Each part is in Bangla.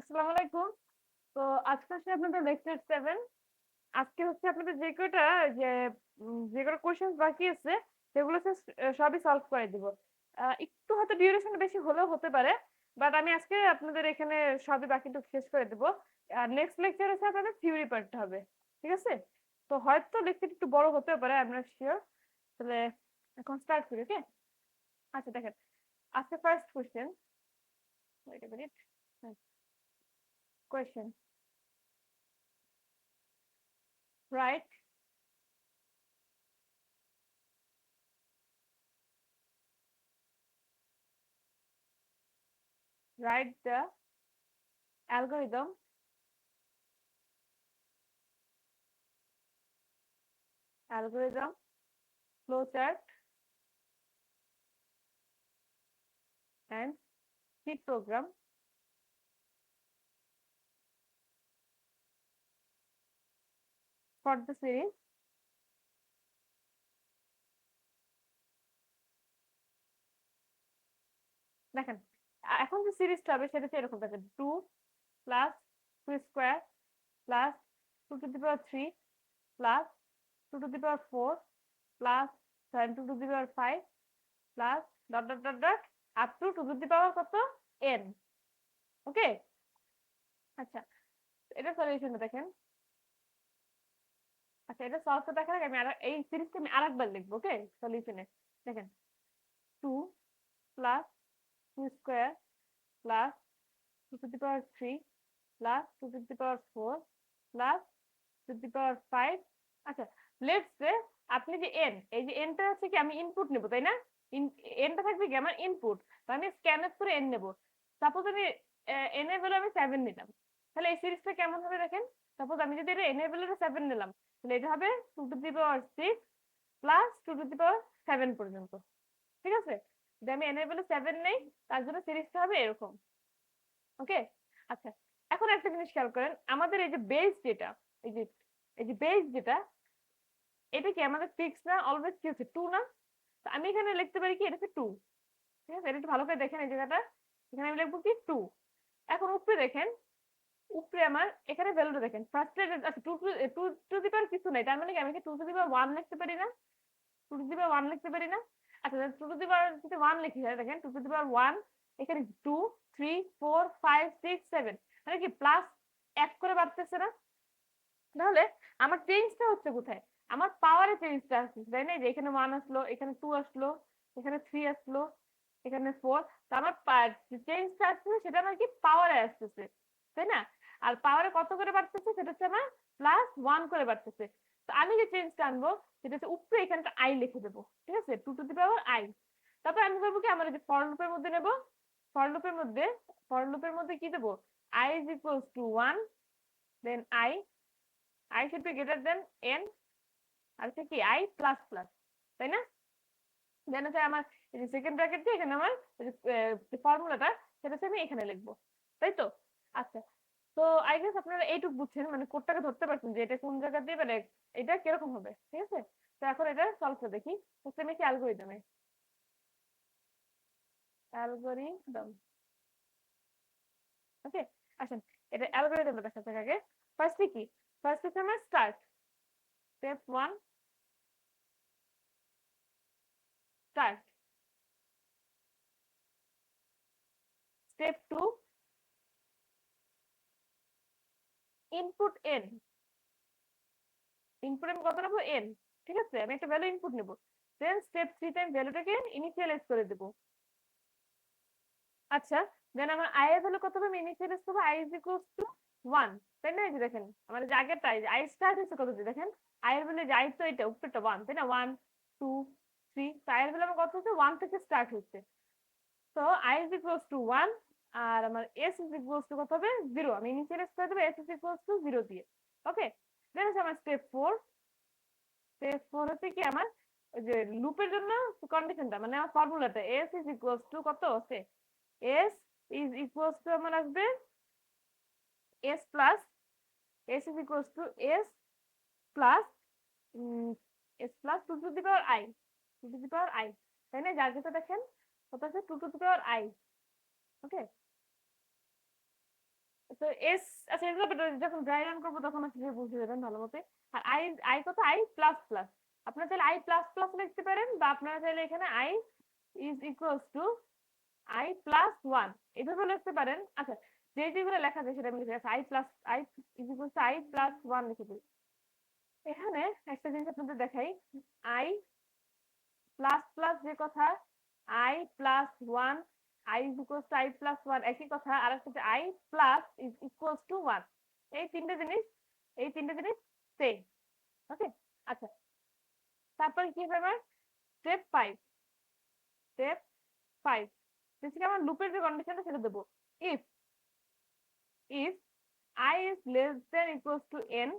আসসালামু আলাইকুম। তো আজকে হচ্ছে আপনাদের লেকচার 7। আজকে হচ্ছে আপনাদের যে যে কটা কোশ্চেন বাকি আছে সেগুলো হচ্ছে সবই সলভ করে দিব। একটু হয়তো ডিউরেশন বেশি হলেও হতে পারে। বাট আমি আজকে আপনাদের এখানে সবই বাকিটুকু শেষ করে দিব। আর নেক্সট লেকচার হচ্ছে আপনাদের থিওরি পার্টটা হবে। ঠিক আছে? তো হয়তো লেকচার একটু বড় হতেও পারে, আই এম নট সিওর। তাহলে এখন স্টার্ট করি, ওকে? আচ্ছা দেখেন, আজকে first question. Wait a minute. Question, write write the algorithm flowchart and C program for the series. দেখেন, এখন যে সিরিজটা হবে সেটা হচ্ছে এরকম থাকে: 2 plus 2 square plus 2 to the power 3 plus 2 to the power 4 plus 2 to the power 5 plus dot dot dot dot up to 2 to the power কত, n। ওকে? আচ্ছা, এটা সলিউশনটা দেখেন। আচ্ছা, এটা সলভটা দেখার আগে আমি এই সিরিজটা আমি আরেকবার লিখবো, ওকে? সলিউশনে দেখেন, 2 plus 2 square plus 2 to the power 3 plus 2 to the power 4 plus 2 to the power 5। আচ্ছা, লেটস সে আপনি যে n, এই যে n টা হচ্ছে কি আমি ইনপুট নেব, তাই না? n টা থাকবে কি আমার ইনপুট, তো আমি স্ক্যানআপ করে n নেব। সাপোজ আমি n এর ভ্যালু আমি 7 নিলাম, তাহলে এই সিরিজটা কেমন হবে দেখেন। সাপোজ আমি যদি এটা n এর ভ্যালু 7 নিলাম, তাহলে এটা হবে 2 to the power 6 plus 2 to the power 7 পর্যন্ত। ঠিক আছে? যদি আমি n এর ভ্যালু 7 নেই, তার জন্য সিরিজটা হবে এরকম। ওকে? আচ্ছা, এখন একটা জিনিস খেয়াল করেন, আমাদের এই যে বেস যেটা, এই যে এই যে বেস যেটা, এটা কি আমাদের ফিক্স না? অলওয়েজ কি হচ্ছে, 2 না? তো আমি এখানে লিখতে পারি কি, এটা হচ্ছে 2। ঠিক আছে? এটা একটু ভালো করে দেখেন এই জায়গাটা, এখানে আমি লিখবো কি 2। এখন উপরে দেখেন, উপরে আমার এখানে ভ্যালুটা দেখেন, ফার্স্টে আচ্ছা 2 টু টু দি পাওয়ার কিছু নাই, তার মানে কি আমি কি 2 টু দি পাওয়ার 1 লিখতে পারি না? 2 টু দি পাওয়ার 1 লিখতে পারি না? আচ্ছা, 2 টু দি পাওয়ার যদি 1 লিখি, তাহলে দেখেন 2 টু দি পাওয়ার 1, এখানে 2 3 4 5 6 7, মানে কি প্লাস এক করে বাড়তেছে না? তাহলে আমার চেঞ্জটা হচ্ছে কোথায়? আমার পাওয়ারে চেঞ্জটা আসছে, তাই না? যে এখানে 1 আসলো, এখানে 2 আসলো, এখানে 3 আসলো, এখানে 4। তো আমার চেঞ্জটা আসছে সেটা আমার কি পাওয়ারে আসতেছে, তাই না? আর পাওয়ারে কত করে বাড়তেছে সেটা হচ্ছে আমার +1 করে বাড়তেছে। তো আমি যে চেঞ্জটা আনবো সেটা হচ্ছে উপরে এখানটা i লিখে দেবো। ঠিক আছে? 2 টু দি পাওয়ার i। তারপর আমি করবো কি, আমার এই যে ফর লুপের মধ্যে নেব, ফর লুপের মধ্যে ফর লুপের মধ্যে কি দেবো, i is equals to 1, then I should be greater than n, আর হচ্ছে কি i প্লাস প্লাস, তাই না? দেন হচ্ছে আমার এই যে সেকেন্ড ব্র্যাকেট দিয়ে এখানে আমার যে ফর্মুলাটা সেটা হচ্ছে আমি এখানে লিখবো, তাই তো? আচ্ছা, তো আই গেস আপনারা এইটুকু বুঝছেন, মানে কোডটাকে ধরতে পারছেন যে এটা কোন জায়গা দিয়ে, মানে এটা কিরকম হবে। ঠিক আছে? তো এখন এটা সলভ করে দেখি। হচ্ছে আমি কি অ্যালগরিদমে, অ্যালগরিদম, ওকে? আসেন, এটা অ্যালগরিদমটা দেখাতে আগে। ফার্স্টে কি, ফার্স্ট হচ্ছে আমার start, step 1, start. Step 2, input n, input আমি কত নেবো, n। ঠিক আছে? আমি একটা ভ্যালু ইনপুট নেব। দেন স্টেপ 3 তে আমি ভ্যালুটাকে ইনিশিয়ালাইজ করে দেব। আচ্ছা, দেন আমার i এর ভ্যালু কত হবে, আমি ইনিশিয়ালাইজ করব i ইজ ইকুয়ালস টু 1, তাই না? এই যে দেখেন আমাদের যে আগেরটা i স্টার্ট হচ্ছে কত দিয়ে দেখেন, i এর ভ্যালু যে i তো এটা উপরেরটা 1, তাই না? 1 2 3, তো i এর ভ্যালু আমার কত হচ্ছে, 1 থেকে স্টার্ট হচ্ছে। তো i ইজ ইকুয়ালস টু 1, আর আমার s ইজ ইকুয়ালস টু কত হবে, 0। আমি ইনিশিয়ালাইজ করে দেব s ইজ ইকুয়ালস টু 0 দিয়ে। ওকে? দেন হচ্ছে আমার স্টেপ 4। স্টেপ 4 হচ্ছে কি আমার ওই যে লুপের জন্য কন্ডিশনটা, মানে আমার ফর্মুলাটা s ইজ ইকুয়ালস টু কত আছে, s ইজ ইকুয়ালস টু আমার আসবে s plus, s is equals two s plus s plus 2 to the power i, 2 to the power i, তাই না? যার যেটা দেখেন কত আছে, 2 টু দি পাওয়ার i। ওকে? তো এস, আচ্ছা এগুলো যখন ড্রাই রান করবো তখন আসলে বুঝে যাবেন ভালো মতে। আর আই, আই কত, আই প্লাস প্লাস। আপনারা চাইলে আই প্লাস প্লাস লিখতে পারেন, বা আপনারা চাইলে এখানে I is equals two I plus one এভাবে লিখতে পারেন। আচ্ছা যেগুলো লেখা যায় সেটা আমি লিখে I plus I is equals two I plus one লিখে দিই। এখানে একটা জিনিস আপনাদের দেখাই, আই প্লাস প্লাস যে কথা, I plus one, I is equals two I plus one একই কথা, আর একটা I plus is equals two one, এই তিনটে জিনিস, এই তিনটে জিনিস সেম। ওকে, আচ্ছা তারপরে কি হবে আমার step five, step five basically আমার লুপের যে কন্ডিশনটা সেটা দেবো। If if I is less than equals to n,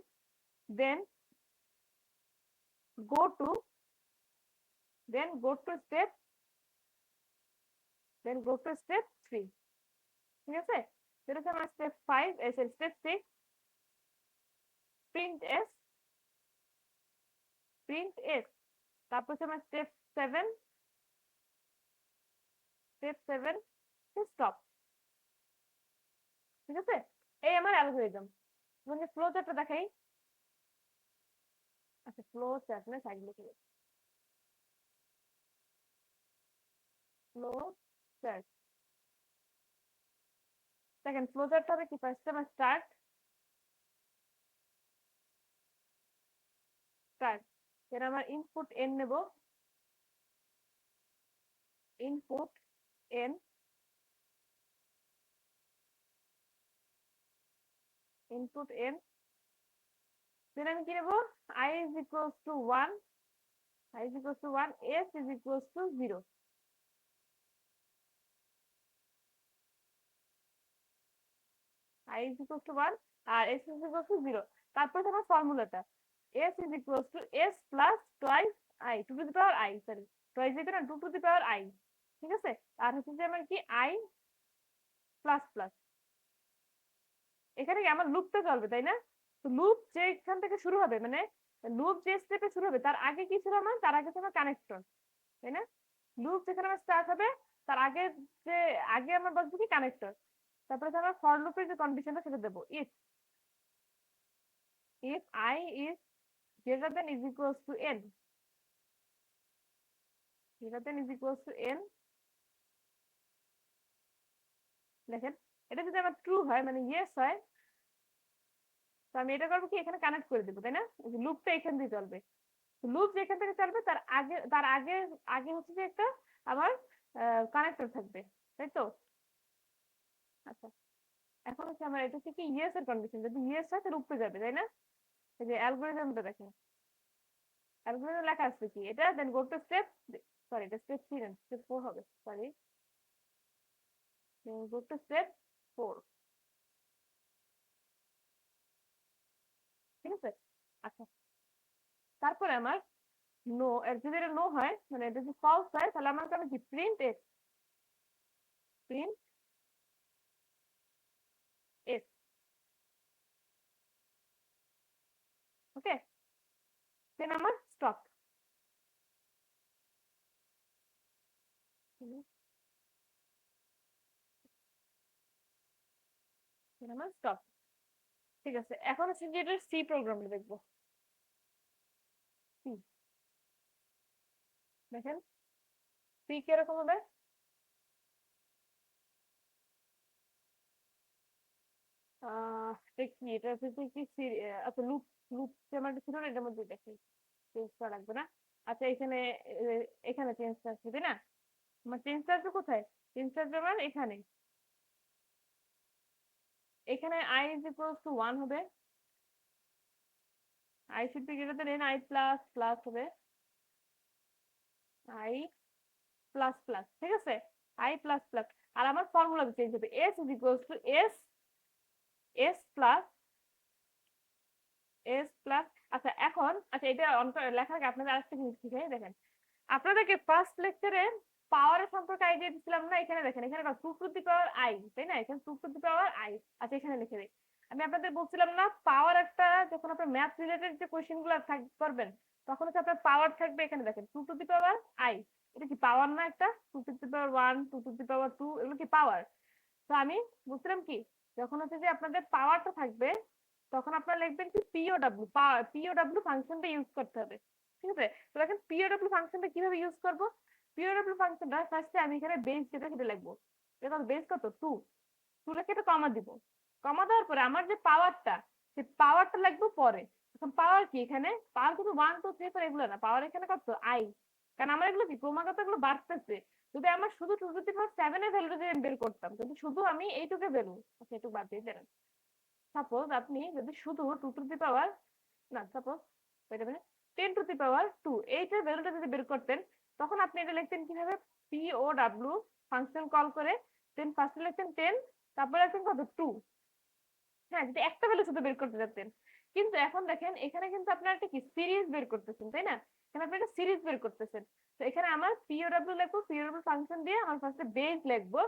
then go to go to step, go to step 3। ঠিক আছে, সেটা হচ্ছে আমার স্টেপ 5, স্টেপ 6, প্রিন্ট s। তারপর হচ্ছে আমার স্টেপ 7, স্টপ। ঠিক আছে, এই আমার অ্যালগরিদম। তোমাকে ফ্লো চার্টটা দেখাই। আচ্ছা ফ্লো চার্ট না, সাইড লিখে দিই, ফ্লো চার্ট। দেখেন ফ্লো চার্টটা হবে কি, ফার্স্ট আমার স্টার্ট, এর আমার ইনপুট n নেব, ইনপুট n, ইনপুট n, দেন আমি কি নেব, i is equals to 1, i is equals to 1, s is equals to 0, i is equals to 1 R s is equals to 0। তারপর আমার ফর্মুলাটা s is equals to s plus twice i, 2 to the power i, sorry twice যেটা না, 2 to the power i। ঠিক আছে, আর হচ্ছে যে আমার কি i প্লাস প্লাস। এখানে কি আমার লুপটা চলবে তাই না, তো লুপ যে এখান থেকে শুরু হবে, মানে লুপ যে স্টেপে শুরু হবে তার আগে কি ছিল আমার, তার আগে ছিল কানেক্টর, তাই না? লুপ যেখানে আমার স্টার্ট হবে তার আগে, যে আগে আমরা বলবো কি কানেক্টর। তারপরে আমরা ফর লুপের যে কন্ডিশনটা সেটা দেবো, if i is greater than is equals to n, greater than is equals to n, দেখেন এটা যদি আমার ট্রু হয় মানে ইয়েস হয়, তো আমি এটা করবো কি, এখানে কানেক্ট করে দেবো তাই না, লুপটা এখান দিয়ে চলবে। লুপ যেখান থেকে চলবে তার আগে, আগে হচ্ছে যে একটা আমার কানেক্টর থাকবে, তাই তো? আচ্ছা এখন হচ্ছে আমার এটা হচ্ছে কি ইয়েস এর কন্ডিশন, যদি ইয়েস হয় তাহলে উপরে যাবে তাই না। এই যে অ্যালগরিদমটা দেখেন, অ্যালগরিদম লেখা আছে কি এটা, দেন গো টু স্টেপ, সরি এটা স্টেপ 3 না, স্টেপ 4 হবে, সরি গো টু স্টেপ 4। ঠিক আছে, আচ্ছা তারপরে আমার নো, যদি এটা নো হয় মানে এটা যদি ফলস হয় তাহলে আমার কাছে কি প্রিন্ট এস, প্রিন্ট এস। ওকে, দেন আমার স্টপ, দেন আমার স্টপ। ঠিক আছে, এখন হচ্ছে যে এটা সি প্রোগ্রামটা দেখবো। সি, দেখেন সি কিরকম হবে, দেখি এটা হচ্ছে কি আচ্ছা লুপ, লুপ যে আমার ছিল না এটার মধ্যে দেখি, চেঞ্জ করা লাগবে না। আচ্ছা এখানে এখানে চেঞ্জ আসবে তাই না, আমার চেঞ্জ আসবে কোথায়, চেঞ্জ আসবে আমার এখানে, এখানে i is equals to 1 হবে, i should be greater than n, i plus plus হবে, i plus plus। ঠিক আছে, i plus plus, আর আমার ফর্মুলা চেঞ্জ হবে, s is equals to s, s plus s plus। আচ্ছা এখন, আচ্ছা এটা লেখার আগে আপনাদের আরেকটা জিনিস শিখাই, দেখেন আপনাদেরকে ফার্স্ট লেকচারে পাওয়ারের সম্পর্কে আইডিয়া দিছিলাম না, এখানে দেখেন এখানে 2 টু দি পাওয়ার i তাই না, এখানে 2 টু দি পাওয়ার i। আচ্ছা এখানে লিখে দিই, আমি আপনাদের বলছিলাম না পাওয়ার একটা, যখন আপনার ম্যাথ রিলেটেড যে কোশ্চেন গুলো করবেন তখন হচ্ছে আপনার পাওয়ার থাকবে, এখানে দেখেন 2 টু দি পাওয়ার i, এটা কি পাওয়ার না একটা, 2 to the power 1, 2 to the power 2 এগুলো কি পাওয়ার। তো আমি বলছিলাম কি যখন হচ্ছে যে আপনাদের পাওয়ারটা থাকবে তখন আপনারা লিখবেন কি পিওডব্লিউ, পিওডব্লিউ ফাংশনটা ইউজ করতে হবে। ঠিক আছে, তো দেখেন পিওডব্লিউ ফাংশনটা কিভাবে ইউজ করব। পিওডব্লিউ ফাংশনটা ফার্স্টে আমি এখানে বেস যেটা সেটা লিখবো। এটা বেস কত 2, 2 লিখে এটা কমা দিব। কমা দেওয়ার পরে আমার যে পাওয়ারটা, সেই পাওয়ারটা লিখবো পরে। এখন পাওয়ার কি, এখানে পাওয়ার কিন্তু 1 2 3 4 এগুলো না, পাওয়ার এখানে কত আই। কারণ আমার এগুলো কি ক্রমাগত এগুলো বাড়তেছে। যদি আমার শুধু 2 টু দি পাওয়ার 7 এর ভ্যালুটা যদি বের করতাম, কিন্তু শুধু আমি এইটুকে ভ্যালু, আচ্ছা এইটুকু বাদ দিয়ে দেন। সাপোজ আপনি যদি শুধু 2 টু দি পাওয়ার, না সাপোজ ওইটা মানে 10 টু দি পাওয়ার 2 এইটার ভ্যালুটা যদি বের করতেন, তখন আপনি এটা লিখতেন কিভাবে, P O W function call করে 10 ফার্স্টে লিখতেন 10, তারপরে লিখতেন কত 2। হ্যাঁ, যদি একটা ভ্যালু শুধু বের করতে যেতেন। কিন্তু এখন দেখেন এখানে কিন্তু আপনার একটা কি সিরিজ বের করতেছেন, তাই না? এখানে আপনি একটা সিরিজ বের করতেছেন। তো এখানে আমার পিওডব্লিউ লিখবো, পিওডব্লিউ ফাংশন দিয়ে আমার ফার্স্টে বেস লিখবো।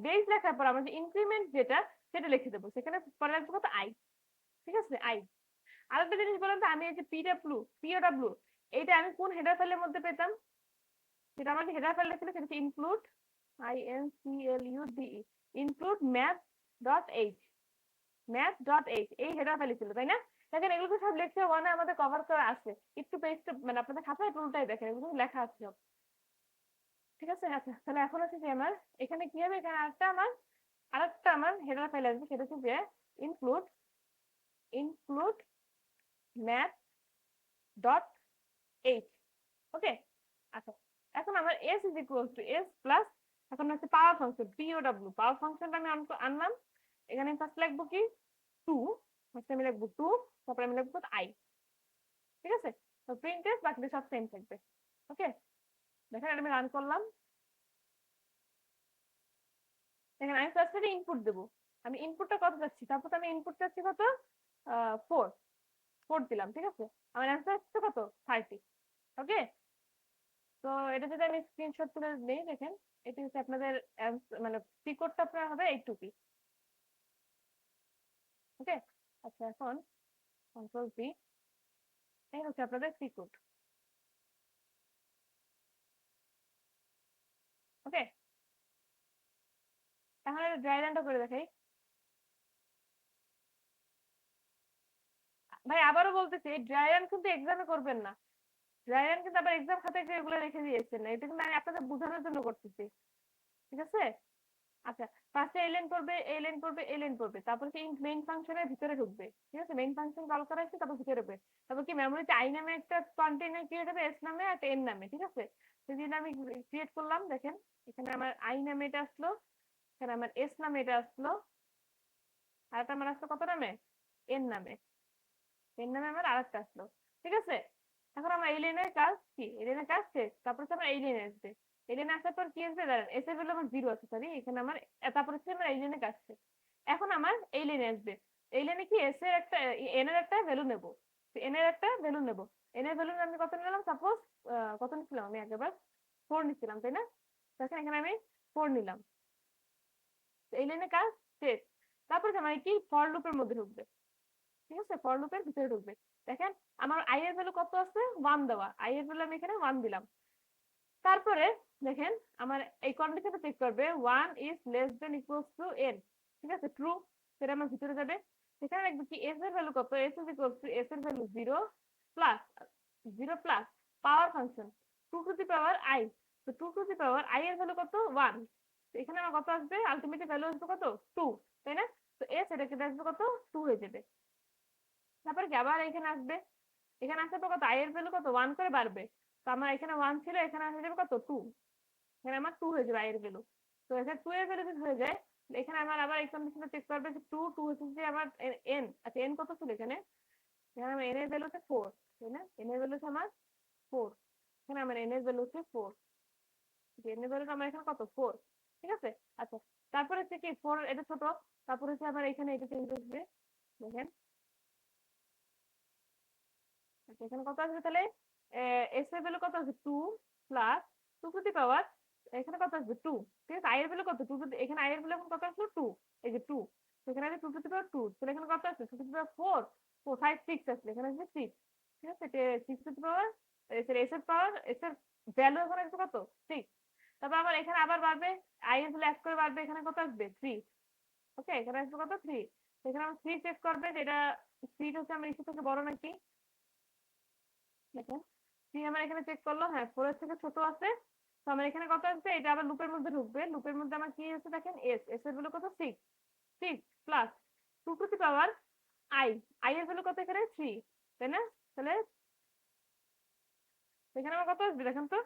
বেস লেখার পর আমার যে ইনক্রিমেন্ট যেটা সেটা লিখে দেবো, সেখানে পরে লিখবো কত আই। ঠিক আছে, আই। আরেকটা জিনিস বলেন তো, আমি এই যে পিডব্লিউ পিওডব্লিউ এইটা আমি কোন হেডার ফাইলের মধ্যে পেতাম? যেটা আমাকে হেডার ফাইল ছিল সেটা হচ্ছে include, INCLUDE, include math dot H, math dot H এই হেডার ফাইলে ছিল, তাই না? দেখেন এগুলো তো সব লেকচার ওয়ানে আমাদের কভার করা আছে। একটু পেজটা মানে আপনাদের খাতায় পুরোটাই দেখেন, এগুলো লেখা আছে সব। ঠিক আছে, আচ্ছা তাহলে এখন হচ্ছে যে আমার এখানে কি হবে, এখানে আরেকটা আমার হেডার ফাইল আসবে, সেটা হচ্ছে যে include, include math dot H. Okay, আচ্ছা এখন আমার S is equal to S plus, এখন হচ্ছে পাওয়ার ফাংশন পিওডব্লিউ, পাওয়ার ফাংশনটা আমি আনলাম। এখানে ফার্স্ট লিখবো কি 2, ফার্স্ট আমি লিখবো 2, তারপরে আমি লিখবো আই। ঠিক আছে, তো প্রিন্ট এস বাকি সব সেম থাকবে। ওকে, দেখেন এটা আমি রান করলাম। দেখেন আমি ফার্স্টে ইনপুট দেবো, আমি ইনপুটটা কত যাচ্ছি, তারপর আমি ইনপুট যাচ্ছি কত 4, 4 দিলাম। ঠিক আছে, আমার অ্যান্সার হচ্ছে কত 30। ওকে, তো এটা যদি আমি স্ক্রিনশট তুলে নেই, দেখেন এটা হচ্ছে আপনাদের মানে সি কোডটা আপনার হবে 8 ওকে। আচ্ছা এখন কন্ট্রোল সি, এই হচ্ছে আপনাদের সি কোড। ওকে, এখন ড্রাই রানটা করে দেখাই। ভাই আবারও বলতেছি, ড্রাই রান কিন্তু এক্সামে করবেন না। ড্রাই রান কিন্তু আবার এক্সাম খাতায় এগুলো রেখে দিয়েছেন না, এটা কিন্তু আমি আপনাদের বোঝানোর জন্য করতেছি। ঠিক আছে, আচ্ছা ফার্স্টে এই লাইন পড়বে, এই লাইন পড়বে, এই লাইন পড়বে, তারপর কি মেইন ফাংশনের ভিতরে ঢুকবে। ঠিক আছে, মেইন ফাংশন কল করা আছে, তারপর ভিতরে ঢুকবে। তারপর কি মেমোরিতে আই নামে একটা কন্টেইনার ক্রিয়েট হবে, এস নামে একটা এন নামে। ঠিক আছে, সেদিন আমি ক্রিয়েট করলাম, দেখেন এখানে আমার আই নামে এটা আসলো, এখানে আমার এস নামে এটা আসলো, আর একটা আমার আসলো কত নামে, এন নামে। এন নামে আমার আরেকটা আসলো। ঠিক আছে, এখন আমার এই লাইনের কাজ কি, এই লাইনের কাজ শেষ। তারপর হচ্ছে আমার এই লাইনে আসবে, এই লাইনে আসার পর কি আসবে দাঁড়ান, এস এর ভ্যালু আমার 0 আছে, সরি এখানে আমার, তারপর হচ্ছে আমার এই লাইনে কাজ শেষ। এখন আমার এই লাইনে আসবে, এই লাইনে কি এস এর একটা, এন এর একটা ভ্যালু নেব, এন এর একটা ভ্যালু নেব। এন এর ভ্যালু আমি কত নিলাম, সাপোজ কত নিছিলাম আমি আগেবার, 4 নিছিলাম, তাই না? দেখেন এখানে আমি 4 নিলাম, এই লাইনে কাজ শেষ। তারপর আমার কি ফর লুপের মধ্যে ঢুকবে। ঠিক আছে, ফর লুপের ভিতরে ঢুকবে। দেখেন আমার আই এর ভ্যালু কত আছে, 1 দেওয়া, আই এর ভ্যালু আমি এখানে 1 দিলাম। তারপরে দেখেন আমার এই কন্ডিশনটা চেক করবে 1 is less than equals to n। ঠিক আছে, ট্রু, সেটা আমার ভিতরে যাবে। সেখানে দেখবে কি এস এর ভ্যালু কত, S is equals to S এর value 0 plus, 0 plus power function 2 to the power i। তো 2 টু দি পাওয়ার i এর ভ্যালু কত 1, তো এখানে আমার কত আসবে, আলটিমেট ভ্যালু আসবে কত 2, তাই না? তো এস এটা কেটে আসবে কত 2 হয়ে যাবে। তারপর কি আবার এখানে আসবে, এখানে আসার পর কত আই এর ভ্যালু কত 1 করে বাড়বে। তো আমার এখানে 1 ছিল, এখানে আসে যাবে কত 2, এখানে আমার 2 হয়ে যাবে আই এর ভ্যালু। তো এখানে 2 এর ভ্যালু যদি হয়ে যায়, এখানে আমার আবার এই কন্ডিশনটা চেক করবে যে 2 2 হচ্ছে যে আমার এন, আচ্ছা এন কত ছিল এখানে, এখানে আমার এন এর ভ্যালু হচ্ছে 4, তাই না? এন এর ভ্যালু হচ্ছে আমার 4, এখানে আমার এন এর ভ্যালু হচ্ছে 4, এন এর ভ্যালু আমার এখানে কত 4। ঠিক আছে, আচ্ছা তারপরে হচ্ছে কি 4 এটা ছোট, তারপরে হচ্ছে আমার এখানে এটা চেঞ্জ আসবে। দেখেন আচ্ছা এখানে কত আসবে তাহলে, এস এর ভ্যালু কত আছে 2 প্লাস 2 টু দি পাওয়ার, এখানে কত আসবে 2। ঠিক আছে, আই এর ভ্যালু কত 2 টু, এখানে আই এর ভ্যালু এখন কত আসলো 2, এই যে 2, এখানে আছে 2 টু দি পাওয়ার 2, তাহলে এখানে কত আসছে 2 টু দি পাওয়ার 4, 4 5 6 আসলে এখানে আসবে 6। ঠিক আছে, 6 টু দি পাওয়ার এস এর পাওয়ার, এস এর ভ্যালু এখন আসবে কত 6। তারপর আবার এখানে আবার বাড়বে, আই এর ভ্যালু 1 করে বাড়বে, এখানে কত আসবে 3। ওকে, এখানে আসবে কত 3। এখানে আমার 3 চেক করবে যে এটা 3 হচ্ছে আমার ইস্যু থেকে বড় নাকি। দেখেন 3 আমার এখানে চেক করলো, হ্যাঁ 4 এর থেকে ছোট আছে। তো আমার এখানে কত আসবে, এটা আবার লুপের মধ্যে ঢুকবে। লুপের মধ্যে আমার কি আছে দেখেন, এস এর ভ্যালু কত 6। 6 plus 2 to the power I. I এর ভ্যালু কত এখানে 3, তাই না? তাহলে এখানে আমার কত আসবে দেখেন তো,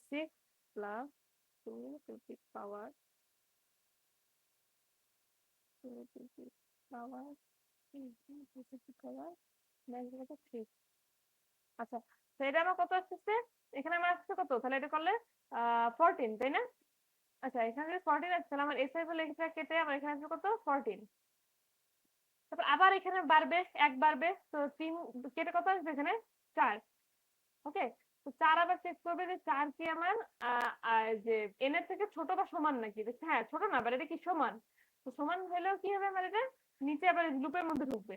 6 plus 2 to the power 2 to the power 3 to the power 3। আচ্ছা, তো এটা আমার কত আসতেছে, এখানে আমার আসছে কত, তাহলে এটা করলে 14, তাই না? আচ্ছা, এখানে যদি 14 আসছে তাহলে আমার এস এর ভ্যালু এখানে কেটে আমার এখানে আসবে কত 14। তারপর আবার এখানে বাড়বে, এক বাড়বে, তো 3 কেটে কত আসবে এখানে 4। ওকে, তো 4 আবার চেক করবে যে 4 কি আমার যে এন এর থেকে ছোট বা সমান নাকি। দেখছে হ্যাঁ ছোট না, আবার এটা কি সমান। তো সমান হলেও কি হবে আমার এটা নিচে আবার লুপের মধ্যে ঢুকবে।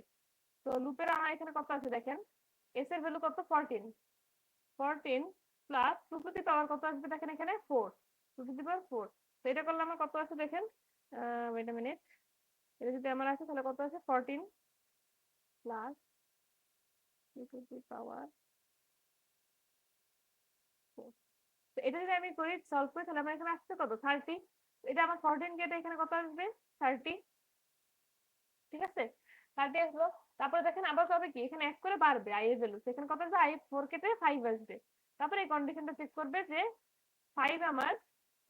তো লুপের আমার এখানে কত আছে দেখেন, এস এর ভ্যালু কত 14। 14 প্লাস 2 টু দি পাওয়ার কত আসবে দেখেন এখানে 4। 2 টু দি পাওয়ার 4। তো এটা করলে আমার কত আছে দেখেন, ওয়েট আ মিনিট, এটা যদি আমার আছে তাহলে কত আছে 14 প্লাস 2 টু দি পাওয়ার 4। তো এটা যদি আমি করি সলভ করি তাহলে আমার এখানে আসছে কত 30। এটা আমার 14 কেটে এখানে কত আসবে 30। ঠিক আছে, 30 আসলো। তারপরে দেখেন আবার কবে কি এখানে এক করে বাড়বে আই এর ভ্যালু, সেখানে কত আসবে আই 4 কেটে 5 আসবে। তারপরে এই কন্ডিশনটা চেক করবে যে 5 আমার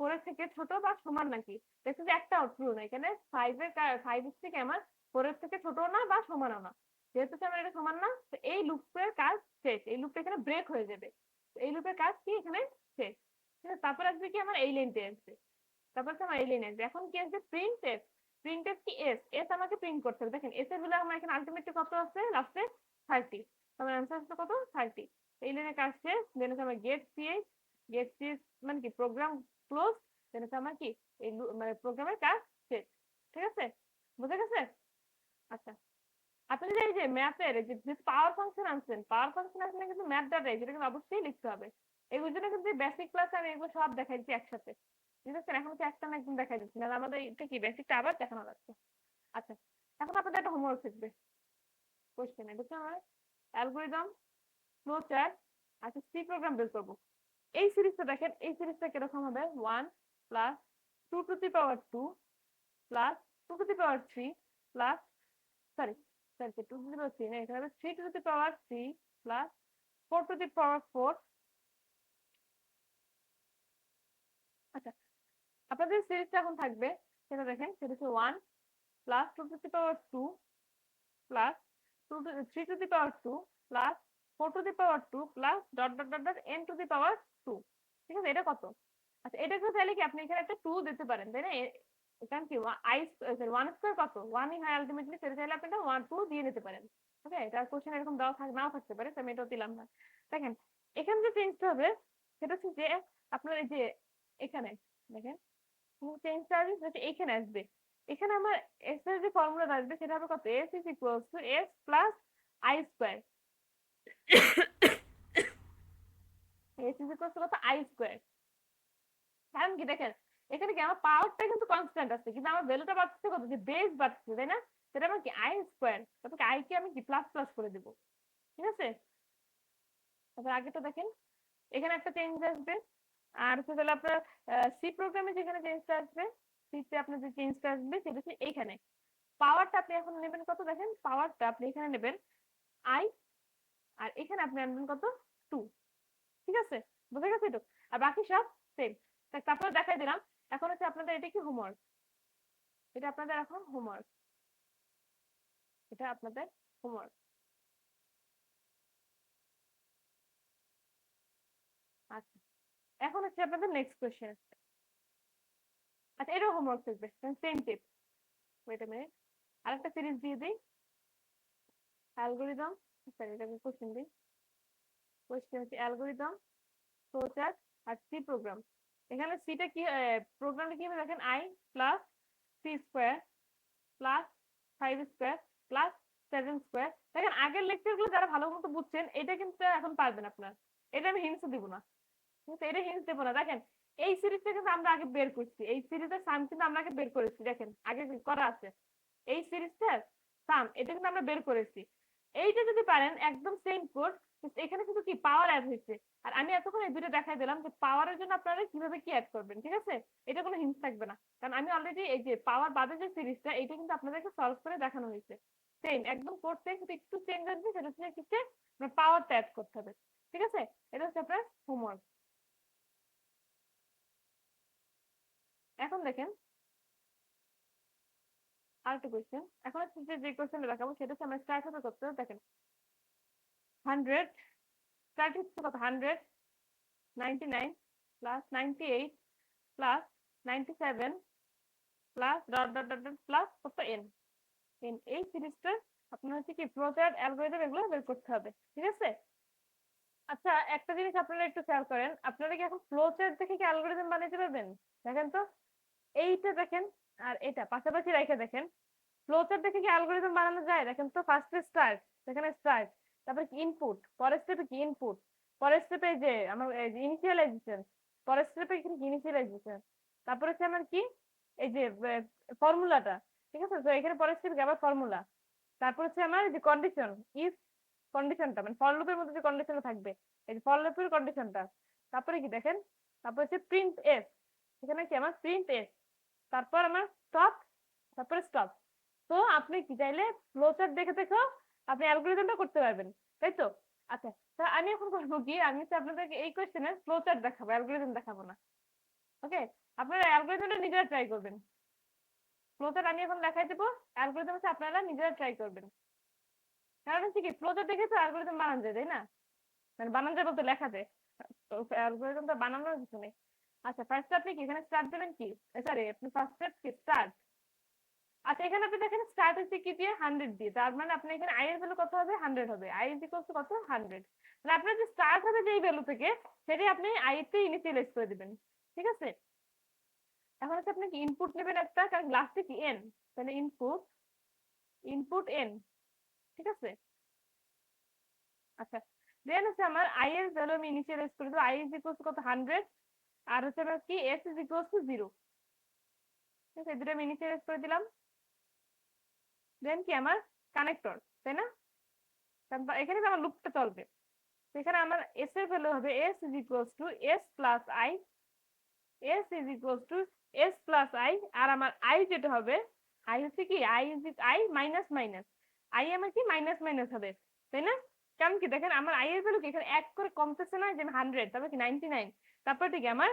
4 এর থেকে ছোট বা সমান নাকি। দেখছো যে একটা ট্রু না, এখানে 5 এর 5 এর থেকে আমার 4 এর থেকে ছোট না বা সমানও না। যেহেতু আমার এটা সমান না, তো এই লুপের কাজ শেষ, এই লুপটা এখানে ব্রেক হয়ে যাবে। এই লুপের কাজ কি এখানে শেষ। ঠিক আছে, তারপর আসবে কি আমার এই লাইনটা আসবে। তারপর আমার এই লাইন আসবে। এখন কি আসবে প্রিন্ট এফ। প্রিন্ট এফ কি এস, এস আমাকে প্রিন্ট করতে হবে। দেখেন এস এর ভ্যালু আমার এখানে আলটিমেটলি কত আছে লাস্টে 30। আমার অ্যান্সার আসছে কত 30। এই লাইনের কাজ শেষ। দেন হচ্ছে আমার গেট সিএইচ। গেট সিএইচ মানে কি প্রোগ্রাম ক্লোজ। দেন হচ্ছে আমার কি এই মানে প্রোগ্রামের কাজ শেষ। ঠিক আছে, বুঝে গেছে? আচ্ছা, আপনি যদি এই যে ম্যাথের যে পাওয়ার ফাংশন আনছেন, পাওয়ার ফাংশন আসলে কিন্তু ম্যাথ ডাটাই, যেটা কিন্তু অবশ্যই লিখতে হবে। এগুলোর জন্য কিন্তু বেসিক ক্লাসে আমি এগুলো সব দেখাই দিচ্ছি একসাথে। ঠিক আছে, এখন হচ্ছে একটা না একদম দেখাই দিচ্ছি, না আমাদের এটা কি বেসিকটা আবার দেখানো লাগছে। আচ্ছা, এখন আপনাদের একটা হোমওয়ার্ক থাকবে। কোশ্চেন এটা হচ্ছে আমার অ্যালগোরিদম, ফ্লো চার্ট, আচ্ছা সি প্রোগ্রাম বের করবো। এই সিরিজটা দেখেন, এই সিরিজটা কিরকম হবে 1 plus 2 to the power 2 plus 2 to the power 3 plus sorry sorry 2 to the power 3 না, এখানে হবে 3 to the power 3 plus 4 to the power 4। আচ্ছা, আপনাদের সিরিজটা এখন থাকবে সেটা দেখেন, সেটা হচ্ছে 1 plus 2 to the power 2 plus 3 to the power 2 plus 4 to the power 2 plus dot dot dot dot n to the power 2। ঠিক আছে, এটা কত? আচ্ছা, এটাকে চাইলে কি আপনি এখানে একটা 2 দিতে পারেন, তাই না? কারণ কি আই সরি 1 স্কয়ার কত 1ই হয় আলটিমেটলি, সেটা চাইলে আপনি এটা 1 2 দিয়ে দিতে পারেন। ওকে, এটা কোশ্চেন এরকম দেওয়া নাও থাকতে পারে, তো আমি এটাও দিলাম না। দেখেন এখানে যে চেঞ্জটা হবে সেটা হচ্ছে যে আপনার এই যে এখানে দেখেন চেঞ্জটা হচ্ছে এখানে আসবে। এখানে আমার এস এর যে ফর্মুলাটা আসবে সেটা হবে কত, S is equals to S plus I square. S is equals two কত আই স্কয়ার। কারণ কি দেখেন এখানে কি আমার পাওয়ারটা কিন্তু কনস্ট্যান্ট আছে, কিন্তু আমার ভ্যালুটা বাড়ছে কত, যে বেস বাড়ছে, তাই না? সেটা আমার কি আই স্কয়ার, তারপর আই কে আমি কি প্লাস প্লাস করে দেব। ঠিক আছে, তারপর আগেটা দেখেন এখানে একটা চেঞ্জ আসবে। আর হচ্ছে তাহলে আপনার সি প্রোগ্রামে যেখানে চেঞ্জটা আসবে, সিতে আপনার যে চেঞ্জটা আসবে সেটা হচ্ছে এইখানে পাওয়ারটা আপনি এখন নেবেন কত, দেখেন পাওয়ারটা আপনি এখানে নেবেন আই, আর এখানে আপনি আনবেন কত 2। ঠিক আছে, বুঝে গেছে তো? আর বাকি সব সেম। তারপরে দেখাই দিলাম। এখন হচ্ছে আপনাদের এটা কি হোমওয়ার্ক, এটা আপনাদের এখন হোমওয়ার্ক, এটা আপনাদের হোমওয়ার্ক। আচ্ছা, এখন হচ্ছে আপনাদের নেক্সট কোয়েশ্চেন। আচ্ছা, এটাও হোমওয়ার্ক থাকবে same tip. Wait a minute, আরেকটা সিরিজ দিয়ে দিই, অ্যালগোরিদম, সরি এটাকে কোশ্চেন দিই। কোশ্চেন হচ্ছে অ্যালগোরিদম, ফ্লোচার্ট আর সি প্রোগ্রাম। এখানে সিটা কি প্রোগ্রামটা কি হবে দেখেন, I plus C square plus 5 square plus 7 square. দেখেন আগের লেকচার গুলো যারা ভালো মতো বুঝছেন এটা কিন্তু এখন পারবেন আপনার, এটা আমি হিন্টস দিব না। ঠিক আছে, এটা হিন্টস দেবো না। দেখেন এই সিরিজটা কিন্তু আমরা আগে বের করছি, এই সিরিজের সাম কিন্তু আমরা আগে বের করেছি, দেখেন আগে করা আছে এই সিরিজটার সাম, এটা কিন্তু আমরা বের করেছি। এইটা যদি পারেন একদম সেম কোড, এখানে কিন্তু কি পাওয়ার অ্যাড হয়েছে। আর আমি এতক্ষণ এই দুটো দেখাই দিলাম যে পাওয়ারের জন্য আপনারা কিভাবে কি অ্যাড করবেন, ঠিক আছে? এটা কোনো হিন্ট থাকবে না, কারণ আমি অলরেডি এই যে পাওয়ার বাদে যে সিরিজটা এটা কিন্তু আপনাদেরকে সলভ করে দেখানো হয়েছে। সেম একদম কোড সেম, কিন্তু একটু চেঞ্জ আসবে, সেটা হচ্ছে পাওয়ারটা অ্যাড করতে হবে, ঠিক আছে? এটা হচ্ছে আপনার হোমওয়ার্ক। এখন দেখেন আরেকটা কোয়েশ্চেন, এখন হচ্ছে যে কোয়েশ্চেনটা দেখাবো সেটা হচ্ছে আমরা স্টার্ট হবে করতে, দেখেন 100 স্টার্ট হচ্ছে কত, 199 plus 98 plus 97 plus dot dot dot dot plus কত এন। এন এই সিরিজটা আপনার হচ্ছে কি ফ্লোচার্ট অ্যালগরিদম এগুলো বের করতে হবে, ঠিক আছে? আচ্ছা একটা জিনিস আপনারা একটু খেয়াল করেন, আপনারা কি এখন ফ্লোচার্ট দেখে কি অ্যালগরিদম বানাতে পারবেন? দেখেন তো, এইটা দেখেন আর এটা পাশাপাশি রেখে দেখেন, ফ্লোচার্ট দেখে কি অ্যালগরিদম বানানো যায়? দেখেন তো, ফার্স্টে স্টার্ট, সেখানে স্টার্ট, তারপরে কি ইনপুট, পরের স্টেপে কি ইনপুট, পরের স্টেপে যে আমার ইনিশিয়ালাইজেশন, পরের স্টেপে কি ইনিশিয়ালাইজেশন, তারপরে হচ্ছে আমার কি এই যে ফর্মুলাটা, ঠিক আছে? তো এখানে পরের স্টেপে আবার ফর্মুলা, তারপর হচ্ছে আমার যে কন্ডিশন, ইফ কন্ডিশনটা মানে ফর লুপের মধ্যে যে কন্ডিশনটা থাকবে, এই যে ফর লুপের কন্ডিশনটা, তারপরে কি দেখেন, তারপর হচ্ছে প্রিন্ট এফ, এখানে কি আমার প্রিন্ট এফ, তারপর আমার স্টপ, তারপরে স্টপ। তো আপনি কি চাইলে ফ্লোচার্ট দেখে দেখো আপনি অ্যালগরিদমটা করতে পারবেন, তাই তো? আচ্ছা, তা আমি এখন করবো কি, আমি হচ্ছে আপনাদেরকে এই কোয়েশ্চেনে ফ্লোচার্ট দেখাবো, অ্যালগরিদম দেখাবো না। ওকে, আপনারা অ্যালগরিদমটা নিজেরা ট্রাই করবেন। ফ্লোচার্ট আমি এখন দেখাই দেবো, অ্যালগরিদম হচ্ছে আপনারা নিজেরা ট্রাই করবেন। কারণ হচ্ছে কি ফ্লোচার্ট দেখে তো অ্যালগরিদম বানানো যায়, তাই না? মানে বানানো যায় বলতে লেখা যায়, তো অ্যালগরিদমটা বানানোর কিছু নেই। আচ্ছা ফার্স্ট আপনি কি এখানে স্টার্ট দেবেন কি, সরি আপনি ফার্স্ট কি স্টার্ট। আচ্ছা এখানে আপনি দেখেন স্টার্ট হচ্ছে কি দিয়ে, 100 দিয়ে, তার মানে আপনি এখানে আই এর ভ্যালু কত হবে, 100 হবে। আই ইজ ইকুয়াল টু কত, 100। মানে আপনার যে স্টার্ট হবে যেই ভ্যালু থেকে, সেটাই আপনি আই তে ইনিশিয়ালাইজ করে দিবেন, ঠিক আছে? এখন হচ্ছে আপনি কি ইনপুট নেবেন একটা, কারণ লাস্টে কি এন, তাহলে ইনপুট, ইনপুট এন, ঠিক আছে? আচ্ছা দেন হচ্ছে আমার আই এর ভ্যালু আমি ইনিশিয়ালাইজ করে দেবো, আই ইজ ইকুয়াল টু কত, 100। আর হচ্ছে আমার কি এস ইজ ইকুয়াল টু 0, ঠিক আছে? দুটো আমি ইনিশিয়ালাইজ করে দিলাম। দেন কি আমার কানেক্টর, তাই না? কারণ এখানে আমার লুপটা চলবে, সেখানে আমার এস এর ভ্যালু হবে S is equals to S plus I, S is equals to S plus I. আর আমার আই যেটা হবে, আই হচ্ছে কি I is I minus minus, I আমার কি মাইনাস মাইনাস হবে, তাই না? কারণ কি দেখেন আমার আই এর ভ্যালু কি এখানে এক করে কমতেছে না, যে 100 তারপর কি 99, তারপর ঠিক আমার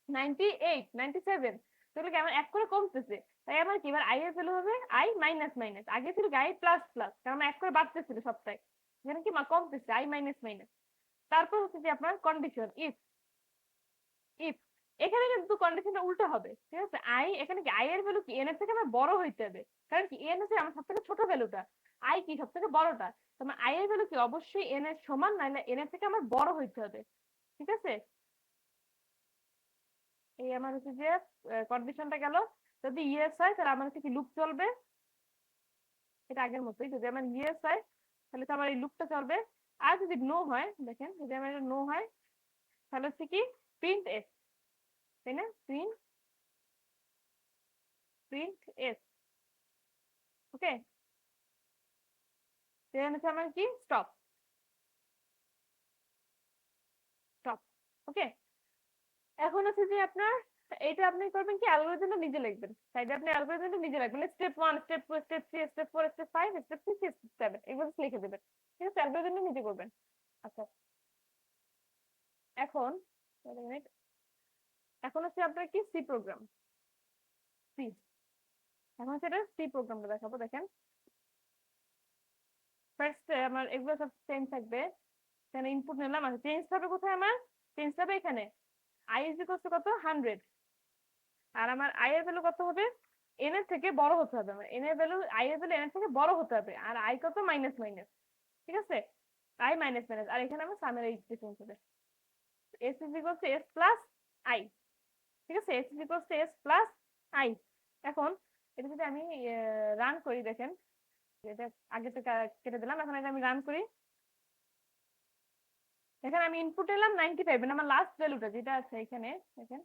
98 97, তাহলে কি আমার এক করে কমতেছে, তাই আমার কি এবার আই এর ভ্যালু হবে আই মাইনাস মাইনাস, আগে ছিল কি আই প্লাস প্লাস, কারণ এক করে বাড়তেছিল সবটাই, এখানে কি কমতেছে আই মাইনাস মাইনাস। তারপর হচ্ছে যে আপনার কন্ডিশন ইফ, ইফ এখানে কিন্তু কন্ডিশনটা উল্টো হবে, ঠিক আছে? আই এখানে কি আই এর ভ্যালু কি এন এর থেকে আমার বড় হইতে হবে, কারণ কি এন হচ্ছে আমার সবথেকে ছোট ভ্যালুটা, আই কি সবথেকে বড়টা, তোমার আই এর ভ্যালু কি অবশ্যই এন এর সমান, নাহলে এন এর থেকে আমার বড় হইতে হবে, ঠিক আছে? এই আমার হচ্ছে যে কন্ডিশনটা গেল। যদি ইয়েস হয় তাহলে আমার হচ্ছে কি লুপ চলবে, এটা আগের মতোই, যদি আমার ইয়েস হয় তাহলে তো আমার এই লুপটা চলবে। আর যদি নো হয়, দেখেন যদি আমার নো হয় তাহলে হচ্ছে কি প্রিন্ট এস, তাই না? প্রিন্ট, প্রিন্ট এস, ওকে। দেন হচ্ছে আমার কি স্টপ, স্টপ, ওকে। এখন হচ্ছে যে আপনার এইটা আপনি করবেন কি অ্যালগরিদমটা নিজে লিখবেন, সাইডে আপনি অ্যালগরিদমটা নিজে লিখবেন, step 1 step 2 step 3 step 4 step 5 step 6 step 7 এগুলো লিখে দেবেন, ঠিক আছে? অ্যালগরিদমটা নিজে করবেন। আচ্ছা এখন wait a minute, এখন হচ্ছে আপনার কি সি প্রোগ্রাম, সি। এখন হচ্ছে এটা সি প্রোগ্রামটা দেখাবো, দেখেন ফার্স্ট আমার এগুলো সব চেঞ্জ থাকবে, এখানে ইনপুট নিলাম, আচ্ছা চেঞ্জ হবে কোথায়, আমার চেঞ্জ হবে এখানে আই ইজ ইকুয়াল টু কত, 100। আর আমার আই এর ভ্যালু কত হবে, এন এর থেকে বড় হতে হবে, আমার এন এর ভ্যালু আই এর ভ্যালু এন এর থেকে বড় হতে হবে, আর আই কত মাইনাস মাইনাস, ঠিক আছে? আই মাইনাস মাইনাস, আর এখানে আমার সামের এই চেঞ্জ হবে, S is equal to S plus I, ঠিক আছে? S is equal to S plus I. এখন এটা যদি আমি রান করি, দেখেন এটা আগে থেকে কেটে দিলাম, এখন এটা আমি রান করি, এখানে আমি ইনপুট এলাম 95 মানে আমার লাস্ট ভ্যালুটা যেটা আছে এখানে দেখেন,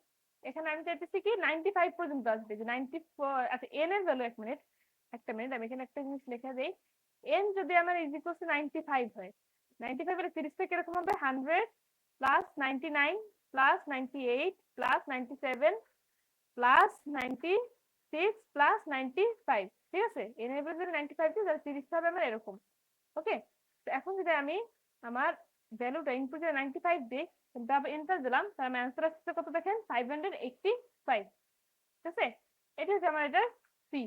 এখানে আমি চাইতেছি কি 95 পর্যন্ত আসবে, যে 94। আচ্ছা এন এর ভ্যালু, এক মিনিট একটা মিনিট আমি এখানে একটা জিনিস লিখে দেই। এন যদি আমার ইজ ইকুয়াল টু 95 হয়, 95 এর সিরিজটা কিরকম হবে? 100 plus 99 plus 98 plus 97 plus 96 plus 95, ঠিক আছে? এন এর ভ্যালু 95 দিয়ে তাহলে সিরিজটা হবে আমার এরকম। ওকে, তো এখন যদি আমি আমার ভ্যালুটা ইনপুটে 95 দিই, তারপর এন্টার দিলাম, তার মানে অ্যান্সার আসছে কত দেখেন? 585, ঠিক আছে? এটা হচ্ছে আমার এটা সি,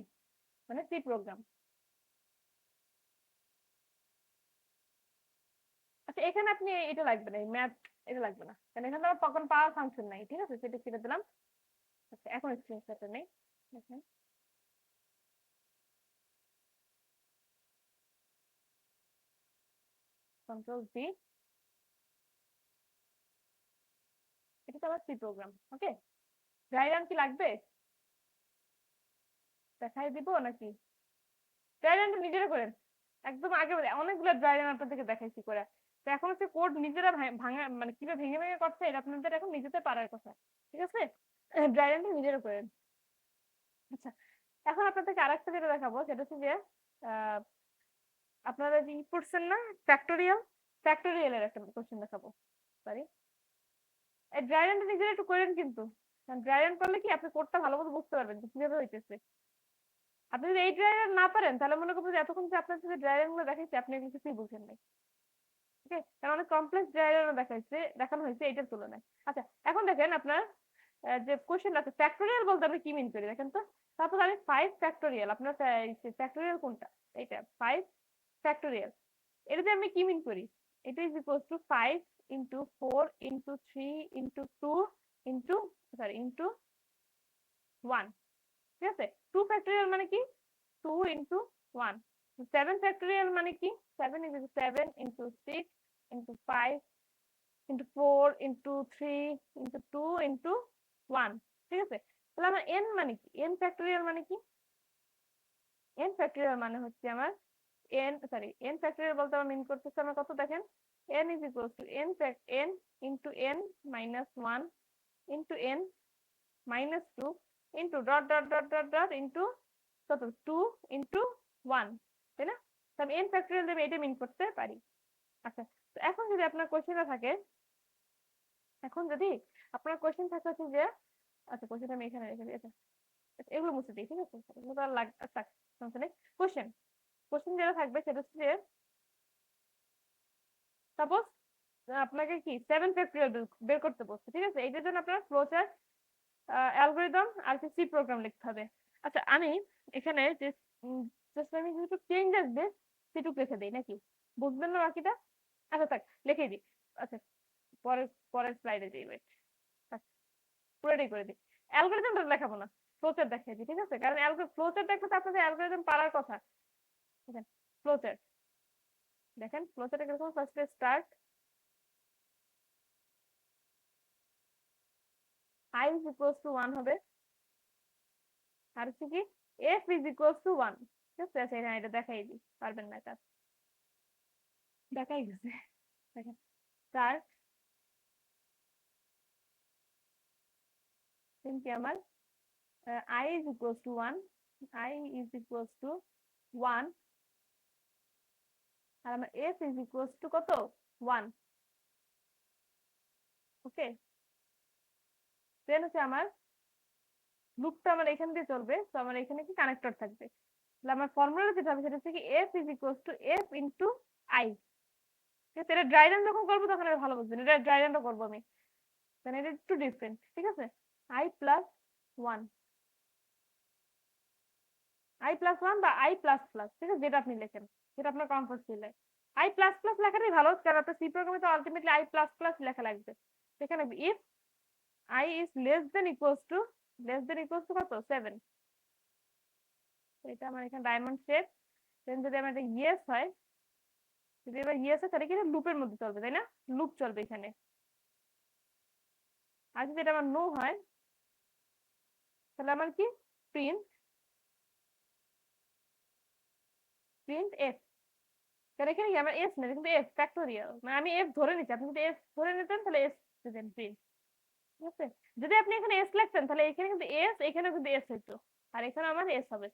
মানে সি প্রোগ্রাম। আচ্ছা এখানে আপনি এটা লাগবে না, ম্যাথ এটা লাগবে না, কারণ এখানে আমার তখন পাওয়ার ফাংশন নাই, ঠিক আছে? সেটা ছেড়ে দিলাম। আচ্ছা এখন স্ক্রিনশটটা নেই, দেখেন কন্ট্রোল সি, এটা তো আমার সি প্রোগ্রাম। ওকে, ড্রাই রান কি লাগবে? দেখাই দিব নাকি? ড্রাই রানটা নিজেরা করেন, একদম আগে অনেকগুলো ড্রাই রান আপনাদেরকে দেখাইছি করে। তো এখন হচ্ছে কোড নিজেরা ভাঙা, মানে কিভাবে ভেঙে ভেঙে করছে এটা আপনাদের এখন নিজেদের পারার কথা, ঠিক আছে? ড্রাই রানটা নিজেরা করেন। আচ্ছা এখন আপনাদেরকে আরেকটা যেটা দেখাবো সেটা হচ্ছে যে আহ, আপনারা যে ই পড়ছেন না, ফ্যাক্টোরিয়াল, ফ্যাক্টোরিয়ালের একটা কোশ্চেন দেখাবো। সরি, এই ড্রাই রানটা নিজেরা একটু করেন কিন্তু, কারণ ড্রাই রান করলে কি আপনি কোডটা ভালো মতো বুঝতে পারবেন যে কিভাবে হইতেছে। আপনি যদি এই ড্রাই রান না পারেন তাহলে মনে করবো যে এতক্ষণ যে আপনার যে ড্রাই রান গুলো দেখাইছে আপনি এগুলো কিছুই বুঝেন নাই। ওকে, কারণ অনেক কমপ্লেক্স ড্রাইভারও দেখানো হয়েছে এইটার তুলনায়। আচ্ছা এখন দেখেন আপনার যে কোশ্চেন আছে, ফ্যাক্টোরিয়াল বলতে আমরা কি মিন করি দেখেন তো। তারপর আমি 5 ফ্যাক্টোরিয়াল, আপনার ফ্যাক্টোরিয়াল কোনটা? এইটা 5 ফ্যাক্টোরিয়াল। এটা যে আমি কি মিন করি, এটা is equal two 5 × 4 × 3 × 2 into, sorry into 1, ঠিক আছে? 2 ফ্যাক্টোরিয়াল মানে কি? 2 × 1। 7 ফ্যাক্টোরিয়াল মানে কি? 7 × 7 × 5 × 4 × 3 × 2 × 1, ঠিক আছে? তাহলে আমার n মানে কি? n ফ্যাক্টোরিয়াল মানে কি? n ফ্যাক্টোরিয়াল মানে হচ্ছে আমার n ফ্যাক্টোরিয়াল বলতে আমরা মিন করতেছি আমরা কত দেখেন, n is equal two n into n minus 1 into n minus 2 into dot dot dot dot dot into কত 2 ইন্টু 1, তাই না? তাহলে n ফ্যাক্টোরিয়াল দিয়ে এটা মিন করতে পারি। আচ্ছা তো এখন যদি আপনার কোশ্চেনটা থাকে, এখন যদি আপনার কোশ্চেন থাকে হচ্ছে যে, আচ্ছা কোশ্চেন আমি এখানে রেখে দিই। আচ্ছা এগুলো মুছে দিই, ঠিক আছে? এগুলো তো আর থাক, সমস্যা নেই। কোশ্চেন, কোশ্চেন যেটা থাকবে সেটা হচ্ছে যে সাপোজ আপনাকে কি 7 ফ্যাক্টোরিয়াল বের করতে বলছে, ঠিক আছে? এইটার জন্য আপনার ফ্লোচার্ট, অ্যালগরিদম আর কি সি প্রোগ্রাম লিখতে হবে। আচ্ছা আমি এখানে যে জাস্ট আমি কিছু চেঞ্জ আসবে সেটুকু লিখে দিই নাকি, বুঝবেন না বাকিটা? আচ্ছা থাক লিখে দিই। আচ্ছা পরের পরের স্লাইডে যাই, ওয়েট, পুরোটাই করে দিই। অ্যালগরিদমটা দেখাবো না, ফ্লোচার্ট দেখাই দিই, ঠিক আছে? কারণ ফ্লোচার্ট দেখলে তো আপনাদের অ্যালগরিদম পারার কথা। দেখেন ফ্লোচার্ট, দেখেন ফ্লোচার্টে কিরকম, ফার্স্টে start, I is equals two 1 হবে, আর হচ্ছে কি f ইজ ইকুয়ালস টু 1, ঠিক আছে? আচ্ছা এখানে এটা দেখাই দিই, পারবেন না এটা, দেখাই গেছে। দেখেন স্টার্ট কি আমার I is equals two 1, I is equals two 1, আর আমার f ইজ ইকুয়ালস টু কত? 1। ওকে, দেন হচ্ছে আমার লুপটা আমার এখান দিয়ে চলবে, তো আমার এখানে কি কানেক্টর থাকবে। তাহলে আমার ফর্মুলা যেটা হবে সেটা হচ্ছে কি f is equals two f into i, ঠিক আছে? এটা ড্রাই রান যখন করবো তখন এটা ভালো বুঝবেন, এটা ড্রাই রানটা করবো আমি, কারণ এটা একটু ডিফারেন্ট, ঠিক আছে? i প্লাস 1, i প্লাস 1 বা i প্লাস প্লাস, ঠিক আছে? যেটা আপনি লেখেন, যেটা আপনার কমফোর্ট ফিল হয়। i প্লাস প্লাস লেখাটাই ভালো, কারণ আপনার সি প্রোগ্রামে তো আলটিমেটলি i প্লাস প্লাস লেখা লাগবে। সেখানে if i is less than equals to কত? 7। এটা আমার এখানে ডায়মন্ড শেপ, দেন যদি আমার এটা ইয়েস হয়, যদি এবার ইয়েস হয় তাহলে কি লুপের মধ্যে চলবে, তাই না? লুপ চলবে এখানে। আর যদি এটা আমার নো হয় তাহলে আমার কি প্রিন্ট প্রিন্ট এফ, কারণ এখানে কি আমার এস না, কিন্তু এস ফ্যাক্টোরিয়াল, মানে আমি এফ ধরে নিচ্ছি, আপনি যদি এস ধরে নিতেন তাহলে এস দিতেন প্লিজ। ঠিক আছে, যদি আপনি এখানে এস লিখতেন তাহলে এখানে কিন্তু এস, এখানে কিন্তু এস হইতো, আর এখানে আমার এস হবে।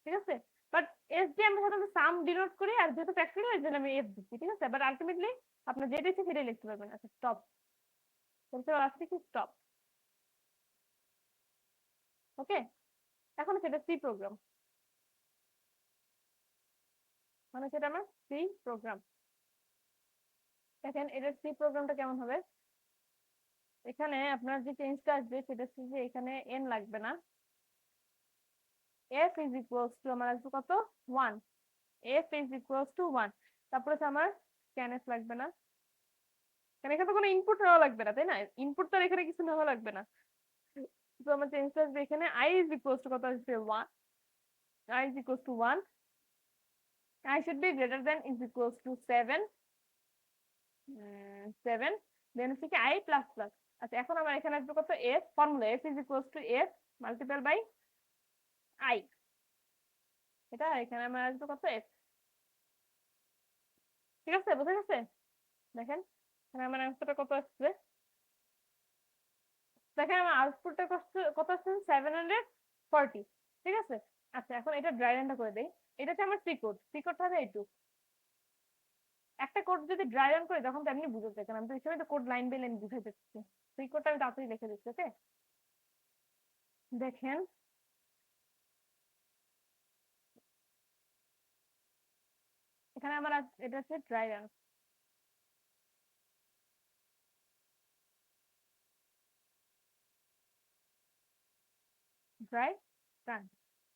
ঠিক আছে, বাট এস দিয়ে আমরা সাধারণত সাম ডিনোট করি, আর যেহেতু ফ্যাক্টোরিয়াল এর জন্য আমি এফ দিচ্ছি। ঠিক আছে, বাট আলটিমেটলি আপনার যেটা ইচ্ছে সেটাই লিখতে পারবেন। আচ্ছা স্টপ, আসছে কি স্টপ। ওকে, এখন সেটা সি প্রোগ্রাম, মানে সেটা আমার সি প্রোগ্রাম। দেখেন এটার সি প্রোগ্রামটা কেমন হবে। এখানে আপনার যে চেঞ্জটা আসবে সেটা হচ্ছে যে এখানে এন লাগবে না, এফ ইজ ইকুয়ালস টু আমার আসবে কত, 1, এফ ইজ ইকুয়ালস টু 1। তারপরে হচ্ছে আমার স্ক্যানএফ লাগবে না, কারণ এখানে তো কোনো ইনপুট নেওয়া লাগবে না, তাই না? ইনপুট তো আর এখানে কিছু নেওয়া লাগবে না। তো আমার চেঞ্জটা আসবে এখানে আই ইজ ইকুয়ালস টু কত আসবে, 1, I is equals two 1, I should be greater than is equals two 7, 7, দেন হচ্ছে কি আই প্লাস প্লাস। আচ্ছা এখন আমার এখানে আসবে কত, F, formula F is equals to F multiply by I, এটা এখানে আমার আসবে কত, এফ। ঠিক আছে, বুঝা গেছে? দেখেন এখানে আমার আনসারটা কত আসছে, দেখেন আমার আউটপুটটা কত আসছে, 740। ঠিক আছে, আচ্ছা এখন এটা ড্রাই রানটা করে দেই। এটা হচ্ছে আমার সি কোড, সি কোডটা হবে এইটু। একটা কোড যদি ড্রাই রান করি তখন তো এমনি বুঝে যায়, কারণ আমি তো এই সময় তো কোড লাইন বাই লাইন বুঝাই দিচ্ছি। সি কোডটা আমি তাড়াতাড়ি লিখে দিচ্ছি। ওকে, দেখেন এখানে আমার এটা হচ্ছে ড্রাই রান, ড্রাই রান।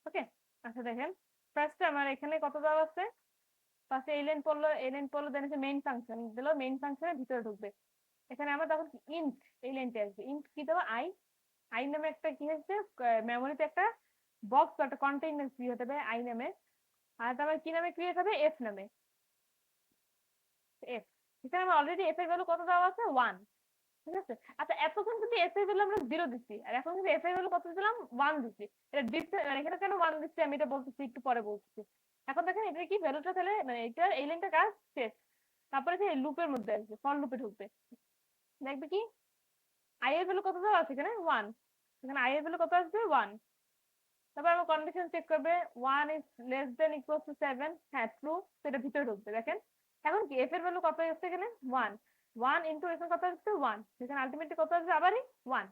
ওকে, আচ্ছা দেখেন ফার্স্টে আমার এখানে কত দেওয়া আছে, ফার্স্টে এলিয়েন পড়লো, এলিয়েন পড়লো, দেন হচ্ছে মেইন ফাংশন দিলো, মেইন ফাংশনের ভিতরে ঢুকবে। এখানে আমার তখন ইন্ট, এই লাইনটা আসবে, ইন্ট কি দেবো, আই, আই নামে একটা কি হচ্ছে, মেমোরিতে একটা বক্স বা একটা কন্টেইনার ক্রিয়েট হবে আই নামে, আর তারপর কি নামে ক্রিয়েট হবে, এফ নামে, এফ। এখানে আমার অলরেডি এফ এর ভ্যালু কত দেওয়া আছে, 1। ঠিক আছে, আচ্ছা এতক্ষণ কিন্তু এফ এর ভ্যালু আমরা 0 দিচ্ছি, আর এখন কিন্তু এফ এর ভ্যালু কত দিলাম, 1 দিচ্ছি। এটা দিচ্ছে মানে এখানে কেন 1 দিচ্ছি আমি এটা বলতেছি একটু পরে বলতেছি। এখন দেখেন এটা কি ভ্যালুটা, তাহলে মানে এটা এই লাইনটা কাজ শেষ। তারপরে যে লুপের মধ্যে আসবে, ফর লুপে ঢুকবে, দেখবে কি আই এর ভ্যালু কত দেওয়া আছে এখানে, 1। এখানে আই এর ভ্যালু কত আসবে, 1। তারপর আমার কন্ডিশন চেক করবে, 1 is less than equal to 7, হ্যাঁ ট্রু, সেটা ভিতরে ঢুকবে। দেখেন এখন কি এফ এর ভ্যালু কত আসছে এখানে, 1, 1 ইনটু এখানে কত আসছে, 1, এখানে আলটিমেটলি কত আসবে আবারই 1।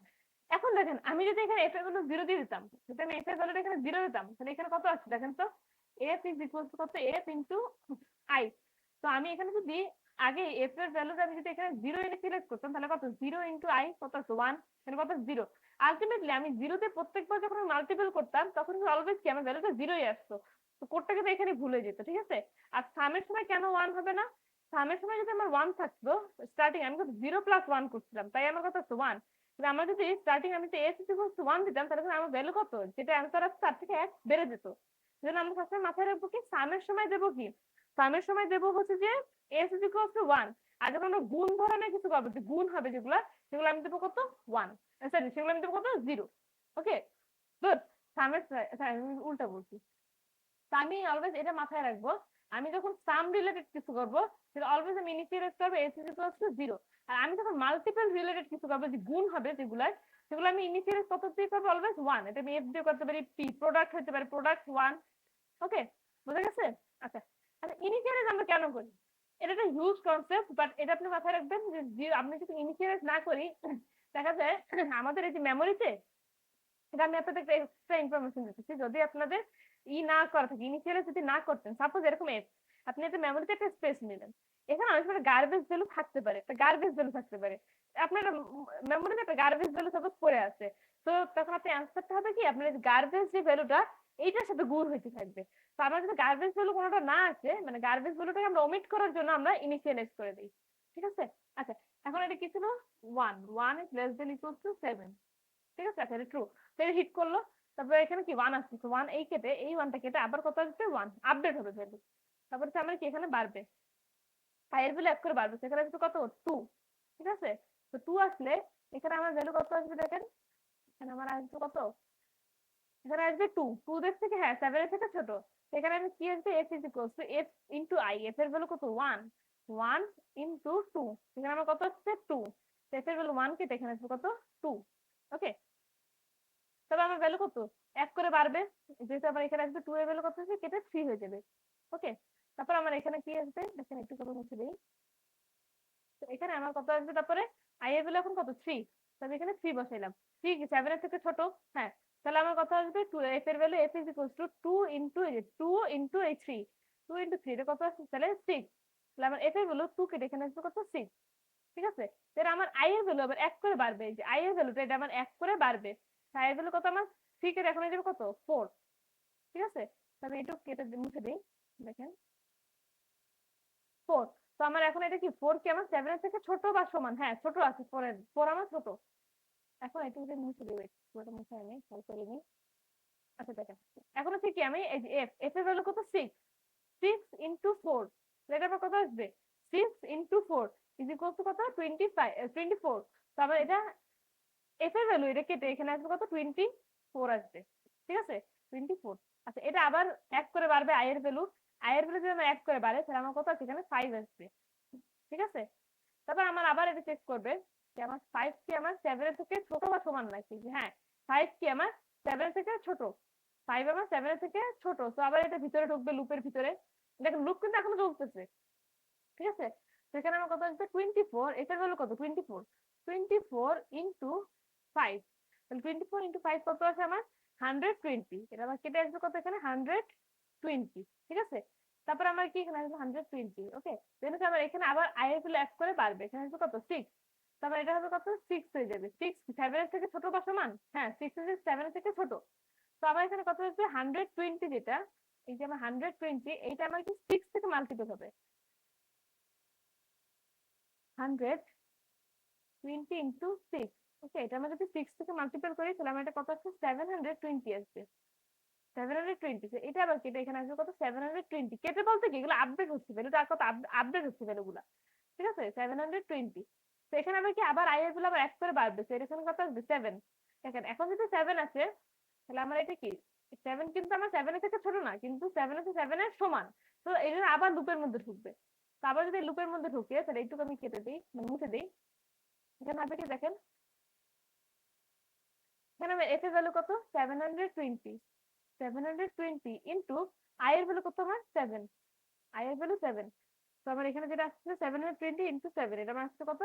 এখন দেখেন আমি যদি এখানে এফ এর ভ্যালু 0 দিয়ে দিতাম, যদি আমি এফ এর ভ্যালুটা এখানে 0 দিতাম তাহলে এখানে কত আসছে দেখেন তো, এফ ইজ ইকুয়াল টু কত, এফ ইনটু আই। তো আমি এখানে যদি আগে এফ এর ভ্যালুটা আমি যদি এখানে 0 এনে সিলেক্ট করতাম তাহলে কত, 0 ইনটু আই কত আছে, 1, এখানে কত 0। আলটিমেটলি আমি জিরোতে প্রত্যেকবার যখন মাল্টিপল করতাম তখন অলওয়েজ কি আমার ভ্যালুটা 0ই আসতো। তো কোডটা কিন্তু এখানে ভুলে যেত। ঠিক আছে, আর সামের সময় কেন 1 হবে না, সামের সময় যদি আমার 1 থাকতো, স্টার্টিং আমি কত 0 প্লাস 1 করছিলাম, তাই আমার কত হচ্ছে 1। কিন্তু আমার যদি স্টার্টিং আমি এস ইকুয়ালস টু 1 দিতাম তাহলে আমার ভ্যালু কত, যেটা অ্যান্সার আসছে তার থেকে 1 বেড়ে যেত। যেন আমরা সবসময় মাথায় রাখবো কি, সামের সময় দেবো কি, সামের সময় দেবো হচ্ছে যে এস ইকুয়ালস টু 1। আর যখন আমরা গুণ ধরনের কিছু পাবো, যে গুণ হবে যেগুলা, সেগুলো আমি দেবো কত, 1, সরি সেগুলো আমি দেবো কত, 0। ওকে গুড, সামের, আমি উল্টা বলছি। তো আমি অলওয়েজ এটা মাথায় রাখবো, আমি যখন সাম রিলেটেড কিছু করবো সেটা অলওয়েজ আমি ইনিশিয়ালাইজ করবো এস ইজ ইকুয়ালস টু 0। আর আমি যখন মাল্টিপল রিলেটেড কিছু করবো, যে গুণ হবে যেগুলা, সেগুলো আমি ইনিশিয়ালাইজ কত দিয়ে করবো, অলওয়েজ 1। এটা আমি এফ দিয়ে করতে পারি, পি প্রোডাক্ট হতে পারে, প্রোডাক্ট 1। ওকে, বুঝা গেছে? আচ্ছা, আচ্ছা ইনিশিয়ালাইজ আমরা কেন করি, এটা একটা হিউজ কনসেপ্ট, বাট এটা আপনি মাথায় রাখবেন যে আপনি যদি ইনিশিয়ালাইজ না করি দেখা যায় আমাদের এই যে মেমোরিতে, এটা আমি আপনাদের একটা এক্সট্রা ইনফরমেশন দিতেছি, যদি আপনাদের না করা থাকে, ইনিশিয়ালি যদি না করতেন, সাপোজ এরকম এফ, আপনি একটা মেমোরিতে একটা স্পেস নিলেন, এখানে অনেক সময় গার্বেজ ভ্যালু থাকতে পারে, একটা গার্বেজ ভ্যালু থাকতে পারে, আপনার মেমোরিতে একটা গার্বেজ ভ্যালু সাপোজ পড়ে আছে। তো তখন আপনি অ্যান্সারটা হবে কি, আপনার গার্বেজ যে ভ্যালুটা এইটার সাথে গুণ হইতে থাকবে। তো আমার যদি গার্বেজ ভ্যালু কোনোটা না আসে, মানে গার্বেজ ভ্যালুটাকে আমরা ওমিট করার জন্য আমরা ইনিশিয়ালাইজ করে দিই। ঠিক আছে, আচ্ছা এখন এটা কি ছিল, 1, 1 is less than equal to 7। ঠিক আছে, আচ্ছা এটা ট্রু, তাহলে হিট করলো। তারপরে এখানে কি 1 আসছে, 1 এই কেটে, এই 1টা কেটে আবার কত আসবে, 1 আপডেট হবে ভ্যালু। তারপরে আমার কি এখানে বাড়বে, এর ভ্যালু 1 করে বাড়বে, সেখানে আসবে কত, 2। ঠিক আছে, তো 2 আসলে এখানে আমার ভ্যালু কত আসবে দেখেন, এখানে আমার আসবে কত, এখানে আসবে 2, 2 দেখছে কি হ্যাঁ 7 এর থেকে ছোট। এখানে আমি কি আসবে f is equals two f into i, f এর ভ্যালু কত 1, 1 ইনটু 2, এখানে আমার কত আসছে 2, f এর ভ্যালু 1 কেটে এখানে আসবে কত 2। ওকে, তবে আমার ভ্যালু কত এক করে বাড়বে, যেহেতু আমার এখানে আসবে 2 এর ভ্যালু কত আসবে কেটে 3 হয়ে যাবে। ওকে, তারপর আমার এখানে কি আসবে দেখেন একটু কত মুছে দেই। তো এখানে আমার কত আসবে, তারপরে i এর ভ্যালু এখন কত 3, তাহলে এখানে 3 বসাইলাম। 3 কি 7 এর থেকে ছোট? হ্যাঁ, তাহলে আমার কত আসবে 2, f এর value f is equals two 2 into এই যে 2 ইনটু এই 3, 2 ইনটু 3 এটা কত আসছে তাহলে 6, তাহলে আমার f এর ভ্যালু 2 কেটে এখানে আসবে কত 6। ঠিক আছে, তাহলে আমার i এর ভ্যালু আবার এক করে বাড়বে, এই যে i এর ভ্যালুটা এটা আমার এক করে বাড়বে। i এর ভ্যালু কত আমার 3 কেটে এখন হয়ে যাবে কত 4। ঠিক আছে, তাহলে একটু কেটে মুছে দিই, দেখেন 4। তো আমার এখন এটা কি 4 কি আমার 7 এর থেকে ছোট বা সমান? হ্যাঁ ছোট আছে, 4 এর 4 আমার ছোট। এখন একটু যদি মুছে দিই, পুরোটা মুছে আমি সলভ করে নিই। আচ্ছা দেখেন, এখন হচ্ছে কি আমি এই যে f এর ভ্যালু কত 6, 6 ইনটু 4, এটা আবার কত আসবে 6 ইনটু 4 ইজ ইকুয়াল টু কত 25 24। তো আবার এটা f এর ভ্যালু এটা কেটে এখানে আসবে কত 24 আসবে। ঠিক আছে 24। আচ্ছা এটা আবার এক করে বাড়বে i এর ভ্যালু, i এর ভ্যালু যদি আমার এক করে বাড়ে তাহলে আমার কত আছে এখানে 5 আসবে। ঠিক আছে, তারপর আমার আবার এটা চেক করবে যে আমার 5 কি আমার 7 এর থেকে ছোট বা সমান নাকি, যে হ্যাঁ 5 কি আমার 7 এর থেকে ছোট, 5 আমার 7 এর থেকে ছোট। তো আবার এটা ভিতরে ঢুকবে লুপের ভিতরে, দেখেন লুপ কিন্তু এখনো চলতেছে। ঠিক আছে, সেখানে আমার কত আসবে 24, এটার ভ্যালু কত 24, 24 ইনটু 5, তাহলে 24 ইনটু 5 কত আছে আমার 120, এটা আমার কেটে আসবে কত এখানে 120। ঠিক আছে, তারপর আমার কি এখানে আসবে 120। ওকে, দেন আমার এখানে আবার i এর ভ্যালু এক করে বাড়বে, এখানে আসবে কত 6, তারপর এটা হবে কত 6 হয়ে যাবে। 6 7 এর থেকে ছোট বা সমান? হ্যাঁ 6 হচ্ছে 7 এর থেকে ছোট। তো আমার এখানে কত হচ্ছে 120, যেটা এই যে আমার 120 এইটা আমার কি 6 থেকে মাল্টিপ্লাই হবে, 120 ইন্টু 6। ওকে, এটা আমরা যদি 6 থেকে মাল্টিপ্লাই করি তাহলে আমার এটা কত আসছে 720 আসবে, 720। এটা আবার কেটে এখানে আসবে কত 720, কেটে বলতে কি এগুলো আপডেট হচ্ছে, ভ্যালুটা আর কত আপডেট হচ্ছে ভ্যালুগুলা। ঠিক আছে 720। তো এখানে আবার কি আবার i এর ভ্যালু আবার এক করে বাড়বে, তো এখানে কত আসবে 7। দেখেন এখন যদি 7 আছে তাহলে আমার এটা কি 7 কিন্তু আমার 7 এর থেকে ছোট না, কিন্তু 7 আছে 7 এর সমান। তো এই জন্য আবার লুপের মধ্যে ঢুকবে। তো আবার যদি লুপের মধ্যে ঢুকে তাহলে এইটুকু আমি কেটে দিই, মানে মুছে দিই। এখানে হবে কি দেখেন, এখানে আমার f এর ভ্যালু কত 720, 720 ইনটু i এর ভ্যালু কত আমার 7, i এর ভ্যালু 7। তো আমার এখানে যেটা আসছে 720 ইনটু 7, এটা আমার আসছে কত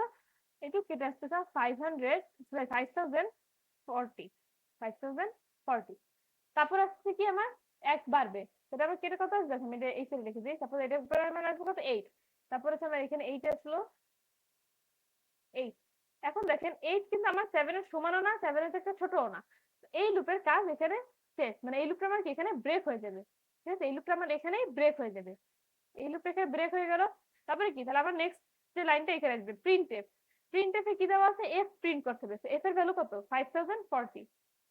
একটু কেটে আসছে 500 5040, 5040। তারপর আসছে কি আমার এক বাড়বে, সেটা আবার কেটে কত আসবে আমি এটা এই সাইডে লিখে দিই, তারপর এটার উপরে আমার আসবে কত 8। তারপর হচ্ছে আমার এখানে 8 আসলো 8। এখন দেখেন 8 কিন্তু আমার 7 এর সমানও না, 7 এর থেকে ছোটও না। এই লুপের কাজ এখানে শেষ, মানে এই লুপটা আমার কি এখানে ব্রেক হয়ে যাবে। ঠিক আছে, এই লুপটা আমার এখানেই ব্রেক হয়ে যাবে, এই লুপটা এখানে ব্রেক হয়ে গেল। তারপরে কি তাহলে আমার নেক্সট যে লাইনটা এখানে আসবে প্রিন্ট এফ, প্রিন্ট এফে কি দেওয়া আছে এফ প্রিন্ট করতে হবে, এফ এর ভ্যালু কত 5040।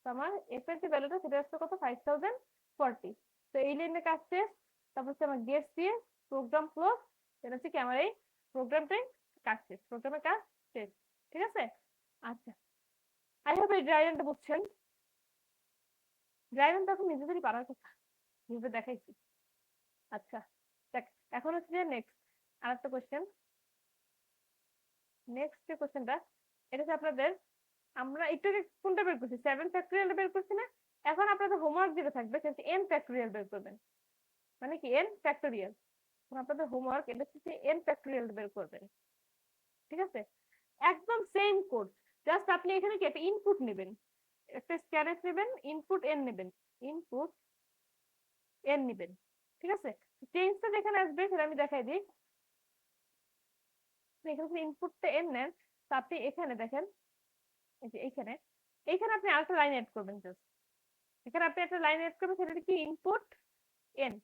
তো আমার এফ এর যে ভ্যালুটা সেটা আসছে কত 5040। তো এই লাইনের কাজ শেষ। তারপর হচ্ছে আমার গেট দিয়ে প্রোগ্রাম ক্লোজ, এটা হচ্ছে কি আমার এই প্রোগ্রামটাই কাজ শেষ, প্রোগ্রামের কাজ শেষ। ঠিক আছে, আচ্ছা আই হোপ এই ড্রাইভারটা বুঝছেন। ড্রাইভার তো এখন নিজেদেরই পারার কথা, নিজে দেখাইছি। আচ্ছা দেখ, এখন হচ্ছে যে নেক্সট আরেকটা কোশ্চেন। নেক্সট যে কোশ্চেনটা এটা হচ্ছে আপনাদের, আমরা একটু আগে কোনটা বের করছি 7 ফ্যাক্টোরিয়াল বের করছি না, এখন আপনাদের হোমওয়ার্ক যেটা থাকবে সেটা হচ্ছে n ফ্যাক্টোরিয়াল বের করবেন। মানে কি n ফ্যাক্টোরিয়াল, আপনাদের হোমওয়ার্ক এটা হচ্ছে n ফ্যাক্টোরিয়াল বের করবেন। ঠিক আছে, একদম সেম কোড, জাস্ট আপনি এখানে কি একটা ইনপুট নেবেন, একটা স্ক্যানএফ নেবেন, ইনপুট n নেবেন, ইনপুট n নেবেন। ঠিক আছে, চেঞ্জটা যেখানে আসবে সেটা আমি দেখাই দিই। এখানে ইনপুটটা n নেন, তো আপনি এখানে দেখেন এই যে এইখানে, এইখানে আপনি আরেকটা লাইন এড করবেন জাস্ট, এখানে আপনি একটা লাইন এড করবেন, সেটা কি ইনপুট এন,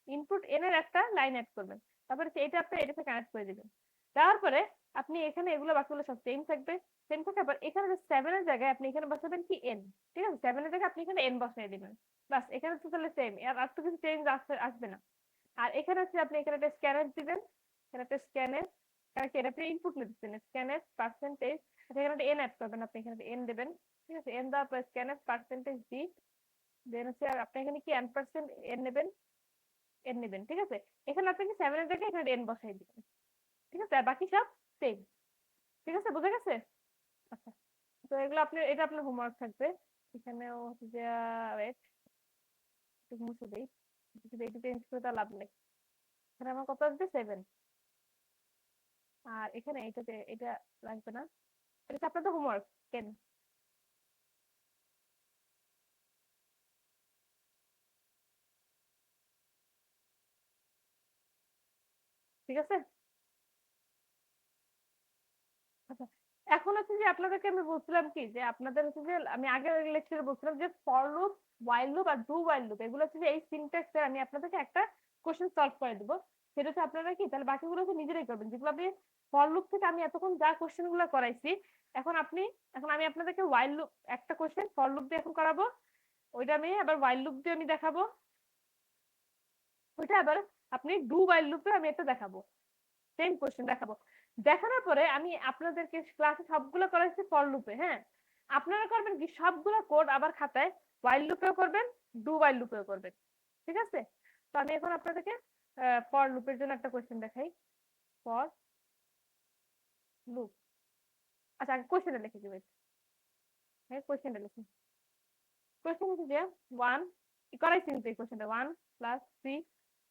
ইনপুট এন এর একটা লাইন এড করবেন। তারপরে এটা আপনি এটাতে কানেক্ট করে দিবেন। তারপরে আপনি এখানে এগুলো বাকিগুলো সব সেম থাকবে, সেম থাকে। আবার এখানে যে 7 এর জায়গায় আপনি এখানে বসাবেন কি এন। ঠিক আছে, 7 এর জায়গায় আপনি এখানে এন বসিয়ে দিবেন। বাস, এখানে তো তাহলে সেম, আর তো কিছু চেঞ্জ আসবে না। আর এখানে হচ্ছে আপনি এখানে একটা স্ক্যানার দিবেন, এখানে একটা স্ক্যানার, কারণ কি এটা আপনি ইনপুট নিতেছেন স্ক্যানার পার্সেন্টেজ, এখানে একটা এন অ্যাড করবেন, আপনি এখানে এন দেবেন। ঠিক আছে, এন দেওয়ার পর স্ক্যানার পার্সেন্টেজ ডি, দেন হচ্ছে আপনি এখানে কি n% n নেবেন, n নেবেন, ঠিক আছে। এখানে আপনি কি 7 এর জায়গায় এখানে n বসাই দিবেন, ঠিক আছে, আর বাকি সব সেম, ঠিক আছে, বোঝা গেছে? আচ্ছা, তো এগুলো আপনি, এটা আপনার হোমওয়ার্ক থাকবে। এখানেও হচ্ছে যে ওয়েট, একটু মুছে দেই, যদি এইটা চেঞ্জ করে তা লাভ নেই। এখানে আমার কত আসবে, 7। আর এখানে এইটাতে এটা লাগবে না, এটা হচ্ছে আপনাদের হোমওয়ার্ক, কেন, ঠিক আছে। আচ্ছা, এখন হচ্ছে যে আপনাদেরকে আমি বলছিলাম কি, যে আপনাদের হচ্ছে যে আমি আগের লেকচারে বলছিলাম যে ফর লুপ, ওয়াইল লুপ আর ডু ওয়াইল লুপ, এগুলো হচ্ছে যে এই সিনট্যাক্সে আমি আপনাদেরকে একটা কোশ্চেন সলভ করে দেবো। সেটা হচ্ছে আপনারা কি তাহলে বাকিগুলো হচ্ছে নিজেরাই করবেন, যেগুলো আপনি ফর লুপ থেকে আমি এতক্ষণ যা কোশ্চেন গুলো করাইছি, এখন আপনি, এখন আমি আপনাদেরকে ওয়াইল লুপ একটা কোশ্চেন ফর লুপ দিয়ে এখন করাবো, ওইটা আমি আবার ওয়াইল লুপ দিয়ে আমি দেখাবো, ওইটা আবার আপনি ডু ওয়াইল লুপে আমি একটা দেখাবো, সেম কোশ্চেন দেখাবো। দেখানোর পরে আমি আপনাদেরকে ক্লাসে সবগুলো করাইছি ফর লুপে, হ্যাঁ, আপনারা করবেন কি সবগুলো কোড আবার খাতায় ওয়াইল লুপেও করবেন, ডু ওয়াইল লুপেও করবেন, ঠিক আছে। তো আমি এখন আপনাদেরকে ফর লুপের জন্য একটা কোশ্চেন দেখাই, ফর লুপ। আচ্ছা, আগে কোশ্চেনটা লিখে দিবেন, হ্যাঁ কোশ্চেনটা লিখুন। কোশ্চেন হচ্ছে যে 1 করাইছি কিন্তু এই কোশ্চেনটা, 1 plus 3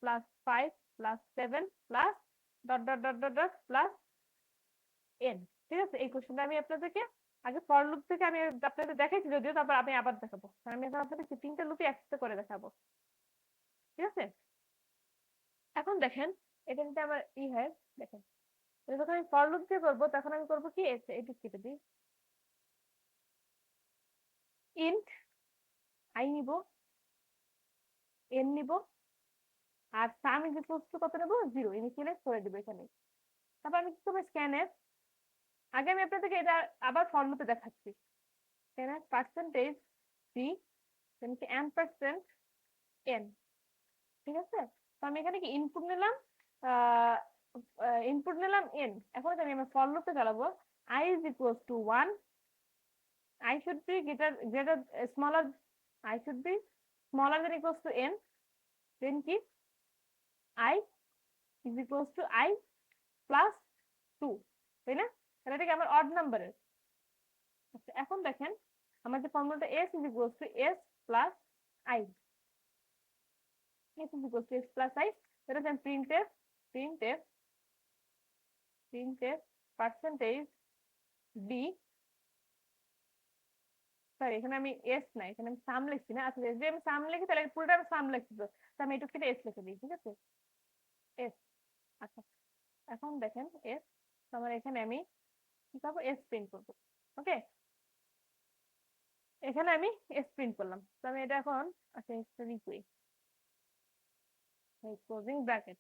plus 5 plus 7 plus dot dot dot dot dot plus N, ঠিক আছে। এই কোশ্চেনটা আমি আপনাদেরকে আগে ফর লুপ থেকে আমি আপনাদের দেখাইছি যদিও, তারপর আমি আবার দেখাবো, কারণ আমি এখন আপনাদের তিনটা লুপই একসাথে করে দেখাবো, ঠিক আছে। এখন দেখেন, এটা যদি আমার হয়, দেখেন, এটা যখন আমি ফর লুপ দিয়ে করবো তখন আমি করবো কি, এটা কেটে দিই, ইন্ট আই নিব, এন নিব, আর সাম ইকুয়ালস টু কত নেবো, 0 ইনিশিয়ালাইজ করে দেবো এখানে। তারপর আমি কি করবো, স্ক্যানএফ, আগে আমি আপনাদেরকে এটা আবার ফর লুপে দেখাচ্ছি, scanf percentage C, n%, n, ঠিক আছে। তো আমি এখানে কি ইনপুট নিলাম, ইনপুট নিলাম n, এখন আমি আমার ফর লুপে চালাবো, i is equals to 1, I should be greater smaller, I should be smaller than equals to n, then কি i is equals to I plus 2, তাই না, তাহলে এটা কি আমার অড নাম্বারের। আচ্ছা, এখন দেখেন আমার যে ফর্মুলাটা s is equals to s plus I, s is equals to s plus I, এটা হচ্ছে printf printf percentage b, sorry এখানে আমি এস না, এখানে আমি সাম লিখছি না, আচ্ছা যদি আমি সাম লিখি তাহলে পুরোটা আমি সাম লিখছি, তো তো আমি এটুকু কেটে এস লিখে দিই, ঠিক আছে, এস। আচ্ছা, এখন দেখেন এস, আমার এখানে আমি কি করবো, এস প্রিন্ট করবো, ওকে, এখানে আমি এস প্রিন্ট করলাম, তো আমি এটা এখন, আচ্ছা ক্লোজিং ব্র্যাকেট,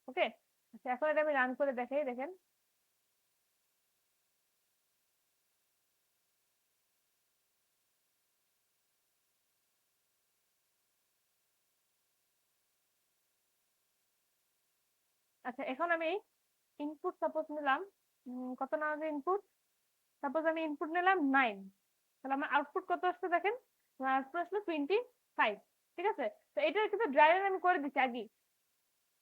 ওকে। আচ্ছা, এখন এটা আমি রান করে দেখাই, দেখেন, আচ্ছা এখন আমি ইনপুট সাপোজ নিলাম, কত না ইনপুট, সাপোজ আমি ইনপুট নিলাম 9, তাহলে আমার আউটপুট কত আসছে দেখেন, আমার আউটপুট আসলো 25, ঠিক আছে। তো এটা কিন্তু ড্রাইভার আমি করে দিচ্ছি আগে,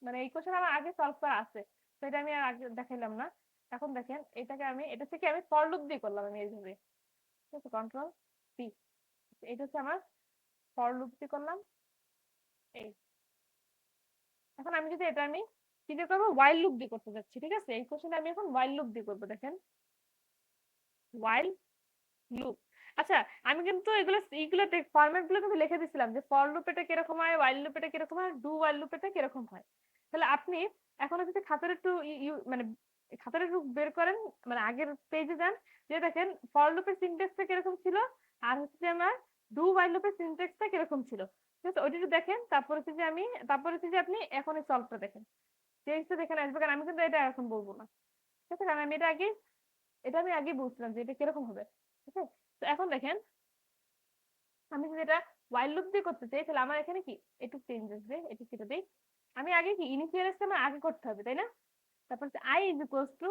মানে এই কোশ্চেন আমার আগে সলভ করা আছে, তো এটা আমি আর আগে দেখাইলাম না। এখন দেখেন এটাকে আমি, এটা থেকে আমি ফর লুপ দিয়ে করলাম আমি এইভাবে, ঠিক আছে, কন্ট্রোল পি, এটা হচ্ছে আমার ফর লুপ দিয়ে করলাম এই। এখন আমি যদি এটা আমি কি দিয়ে করবো, ওয়াইল লুপ দিয়ে করতে যাচ্ছি, ঠিক আছে, এই কোশ্চেন আমি এখন ওয়াইল লুপ দিয়ে করবো, দেখেন ওয়াইল লুপ। আচ্ছা, আমি কিন্তু এগুলো এইগুলো ফরম্যাট গুলো কিন্তু লিখে দিছিলাম যে ফর লুপ এটা কিরকম হয়, ওয়াইল লুপ এটা কিরকম হয়, ডু ওয়াইল লুপ এটা কিরকম হয়। তাহলে আপনি এখনো যদি খাতার একটু মানে খাতার একটু বের করেন, মানে আগের পেজে যান, যে দেখেন ফর লুপের সিনট্যাক্সটা কিরকম ছিল, আর হচ্ছে যে আমার ডু ওয়াইল লুপের সিনট্যাক্সটা কিরকম ছিল, ঠিক আছে, ওইটা একটু দেখেন। তারপর হচ্ছে যে আমি, তারপর হচ্ছে যে আপনি এখন এই সলভটা দেখেন, চেঞ্জটা দেখেন আসবে, কারণ আমি কিন্তু এটা এখন বলবো না, ঠিক আছে, কারণ আমি এটা আগে, এটা আমি আগে বলছিলাম যে এটা কিরকম হবে, ঠিক আছে। তো এখন দেখেন আমি যদি এটা while লুপ দিয়ে করতে চাই, তাহলে আমার এখানে কি একটু চেঞ্জ আসবে, একটু কেটে দিই, আমি আগে কি ইনিশিয়ালাইজটা আমার আগে করতে হবে, তাই না। তারপর i is equals to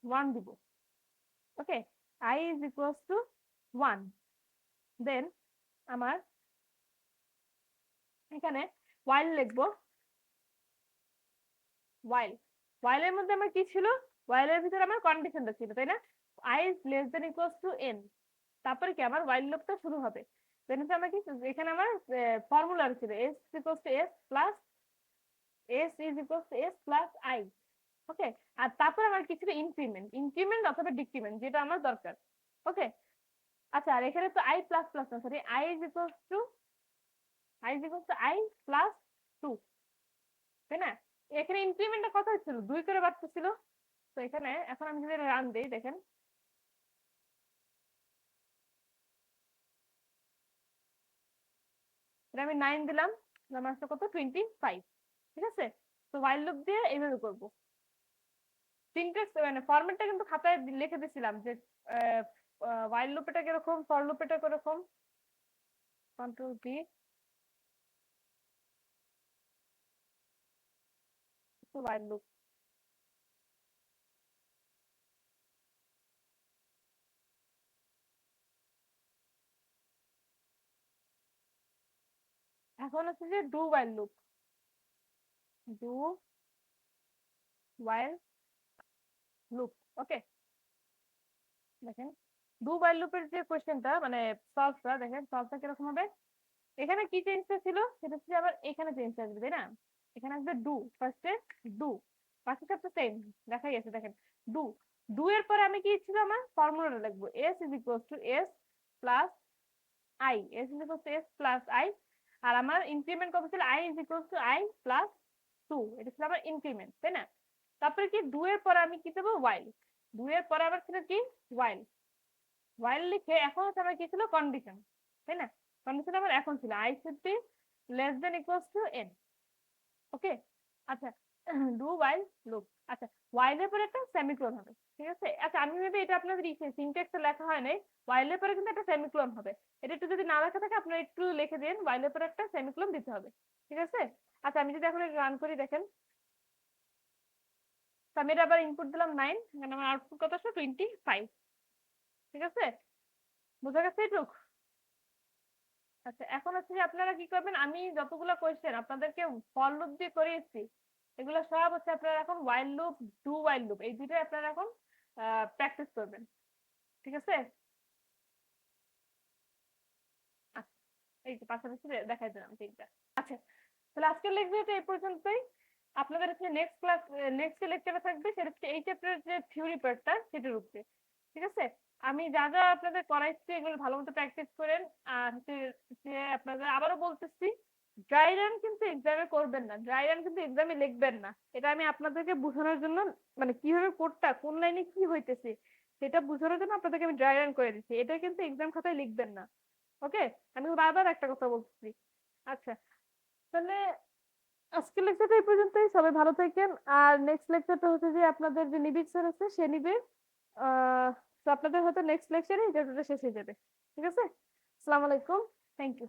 1 দিব, ওকে, i is equals to 1, দেন আমার এখানে while লিখবো, while while এর মধ্যে আমার কি ছিল, while এর ভিতরে আমার কন্ডিশনটা ছিল, তাই না? I is less than equals to n, তারপরে কি আমার while লুপটা শুরু হবে। দেন আমার কি এখানে আমার ফর্মুলা ছিল s equals to s plus s is equals to s plus I, ওকে। আর তারপর আমার কি ছিল, ইনক্রিমেন্ট অথবা ডিক্রিমেন্ট, যেটা আমার দরকার, ওকে। আচ্ছা, আর এখানে তো i প্লাস প্লাস না, sorry, i is equals to i plus 2, তাই না? এখানে ইনক্রিমেন্টটা কত ছিল, 2 করে বাড়তেছিল। তো এখানে এখন আমি যদি রান দেই, দেখেন এটা আমি 9 দিলাম, আমার আসলে কত, 25, ঠিক আছে। তো while লুপ দিয়ে এইভাবে করব। সিনট্যাক্স মানে ফরম্যাটটা কিন্তু খাতায় লিখে দিছিলাম যে while লুপ এটা কিরকম, ফর লুপ এটা কিরকম। Control V, while loop. এখন হচ্ছে যে do while loop, do while loop, okay. দেখেন ডু while লুপের যে কোশ্চেনটা মানে সলভটা, দেখেন সলভটা কিরকম হবে। এখানে কি চেঞ্জটা ছিল, সেটা হচ্ছে আবার এখানে চেঞ্জ আসবে, তাই না? এখানে আসবে ডু, ফার্স্টে ডু, বাকি সব তো সেম দেখাই আছে, দেখেন ডু, ডু এর পরে আমি কি ছিল, আমার ফর্মুলাটা লিখবো s is equals two s plus i, s is equals two s plus i। আর আমার ইনক্রিমেন্ট কত ছিল, i is equals two i plus 2, এটা ছিল আমার ইনক্রিমেন্ট, তাই না? তারপরে কি ডু এর পরে আমি কি দেবো, while, ডু এর পরে আবার ছিল কি while, while লিখে এখন হচ্ছে আমার কি ছিল, কন্ডিশন, তাই না? কন্ডিশন আমার এখন ছিল i should be less than equals to n, ওকে। আচ্ছা, ডু while লুপ, আচ্ছা while এর পরে একটা সেমিকোলন হবে, ঠিক আছে। আচ্ছা, আমি ভেবে এটা আপনাদের সিনট্যাক্সে লেখা হয় নাই, while এর পরে কিন্তু একটা সেমিকোলন হবে। এটা একটু যদি না লেখা থাকে আপনারা একটু লিখে দিন, while এর পরে একটা সেমিকোলন দিতে হবে, ঠিক আছে। আচ্ছা, আমি যদি এখন রান করি, দেখেন আমি এটা আবার ইনপুট দিলাম 9, এখানে আমার আউটপুট কত আসছে, 25, ঠিক আছে। বুঝা গেছে এটুক? আচ্ছা, এখন হচ্ছে যে আপনারা কি করবেন, আমি যতগুলো কোয়েশ্চেন আপনাদেরকে ফর লুপ দিয়ে করিয়েছি, এগুলো সব হচ্ছে আপনারা এখন while loop, do while loop, এই দুইটাই আপনারা এখন প্র্যাকটিস করবেন, ঠিক আছে। আচ্ছা, এই যে পাশাপাশি দেখাই দিলাম তিনটা। আচ্ছা, তাহলে আজকের লেকচারটা এই পর্যন্তই। আপনাদের হচ্ছে নেক্সট ক্লাস, নেক্সট লেকচারে থাকবে সেটা হচ্ছে এই চ্যাপ্টারের যে থিওরি পার্টটা, সেটার উপরে, ঠিক আছে। আমি যা যা আপনাদের করাইছি এগুলো ভালো মতো প্র্যাকটিস করেন। আর হচ্ছে যে আপনাদের আবারও বলতেছি, ড্রাই রান কিন্তু এক্সামে করবেন না, ড্রাই রান কিন্তু এক্সামে লিখবেন না। এটা আমি আপনাদেরকে বোঝানোর জন্য, মানে কিভাবে কোডটা কোন লাইনে কি হইতেছে সেটা বোঝানোর জন্য আপনাদেরকে আমি ড্রাই রান করে দিচ্ছি, এটা কিন্তু এক্সাম খাতায় লিখবেন না, ওকে। আমি বারবার একটা কথা বলতেছি। আচ্ছা, তাহলে আজকের লেকচারটা এই পর্যন্তই, সবাই ভালো থাকেন। আর নেক্সট লেকচারটা হচ্ছে যে আপনাদের যে নিবিড় স্যার আছে সে নিবে, তো আপনাদের হয়তো নেক্সট লেকচারে ইন্টারভিউটা শেষ হয়ে যাবে, ঠিক আছে। আসসালামু আলাইকুম, থ্যাংক ইউ।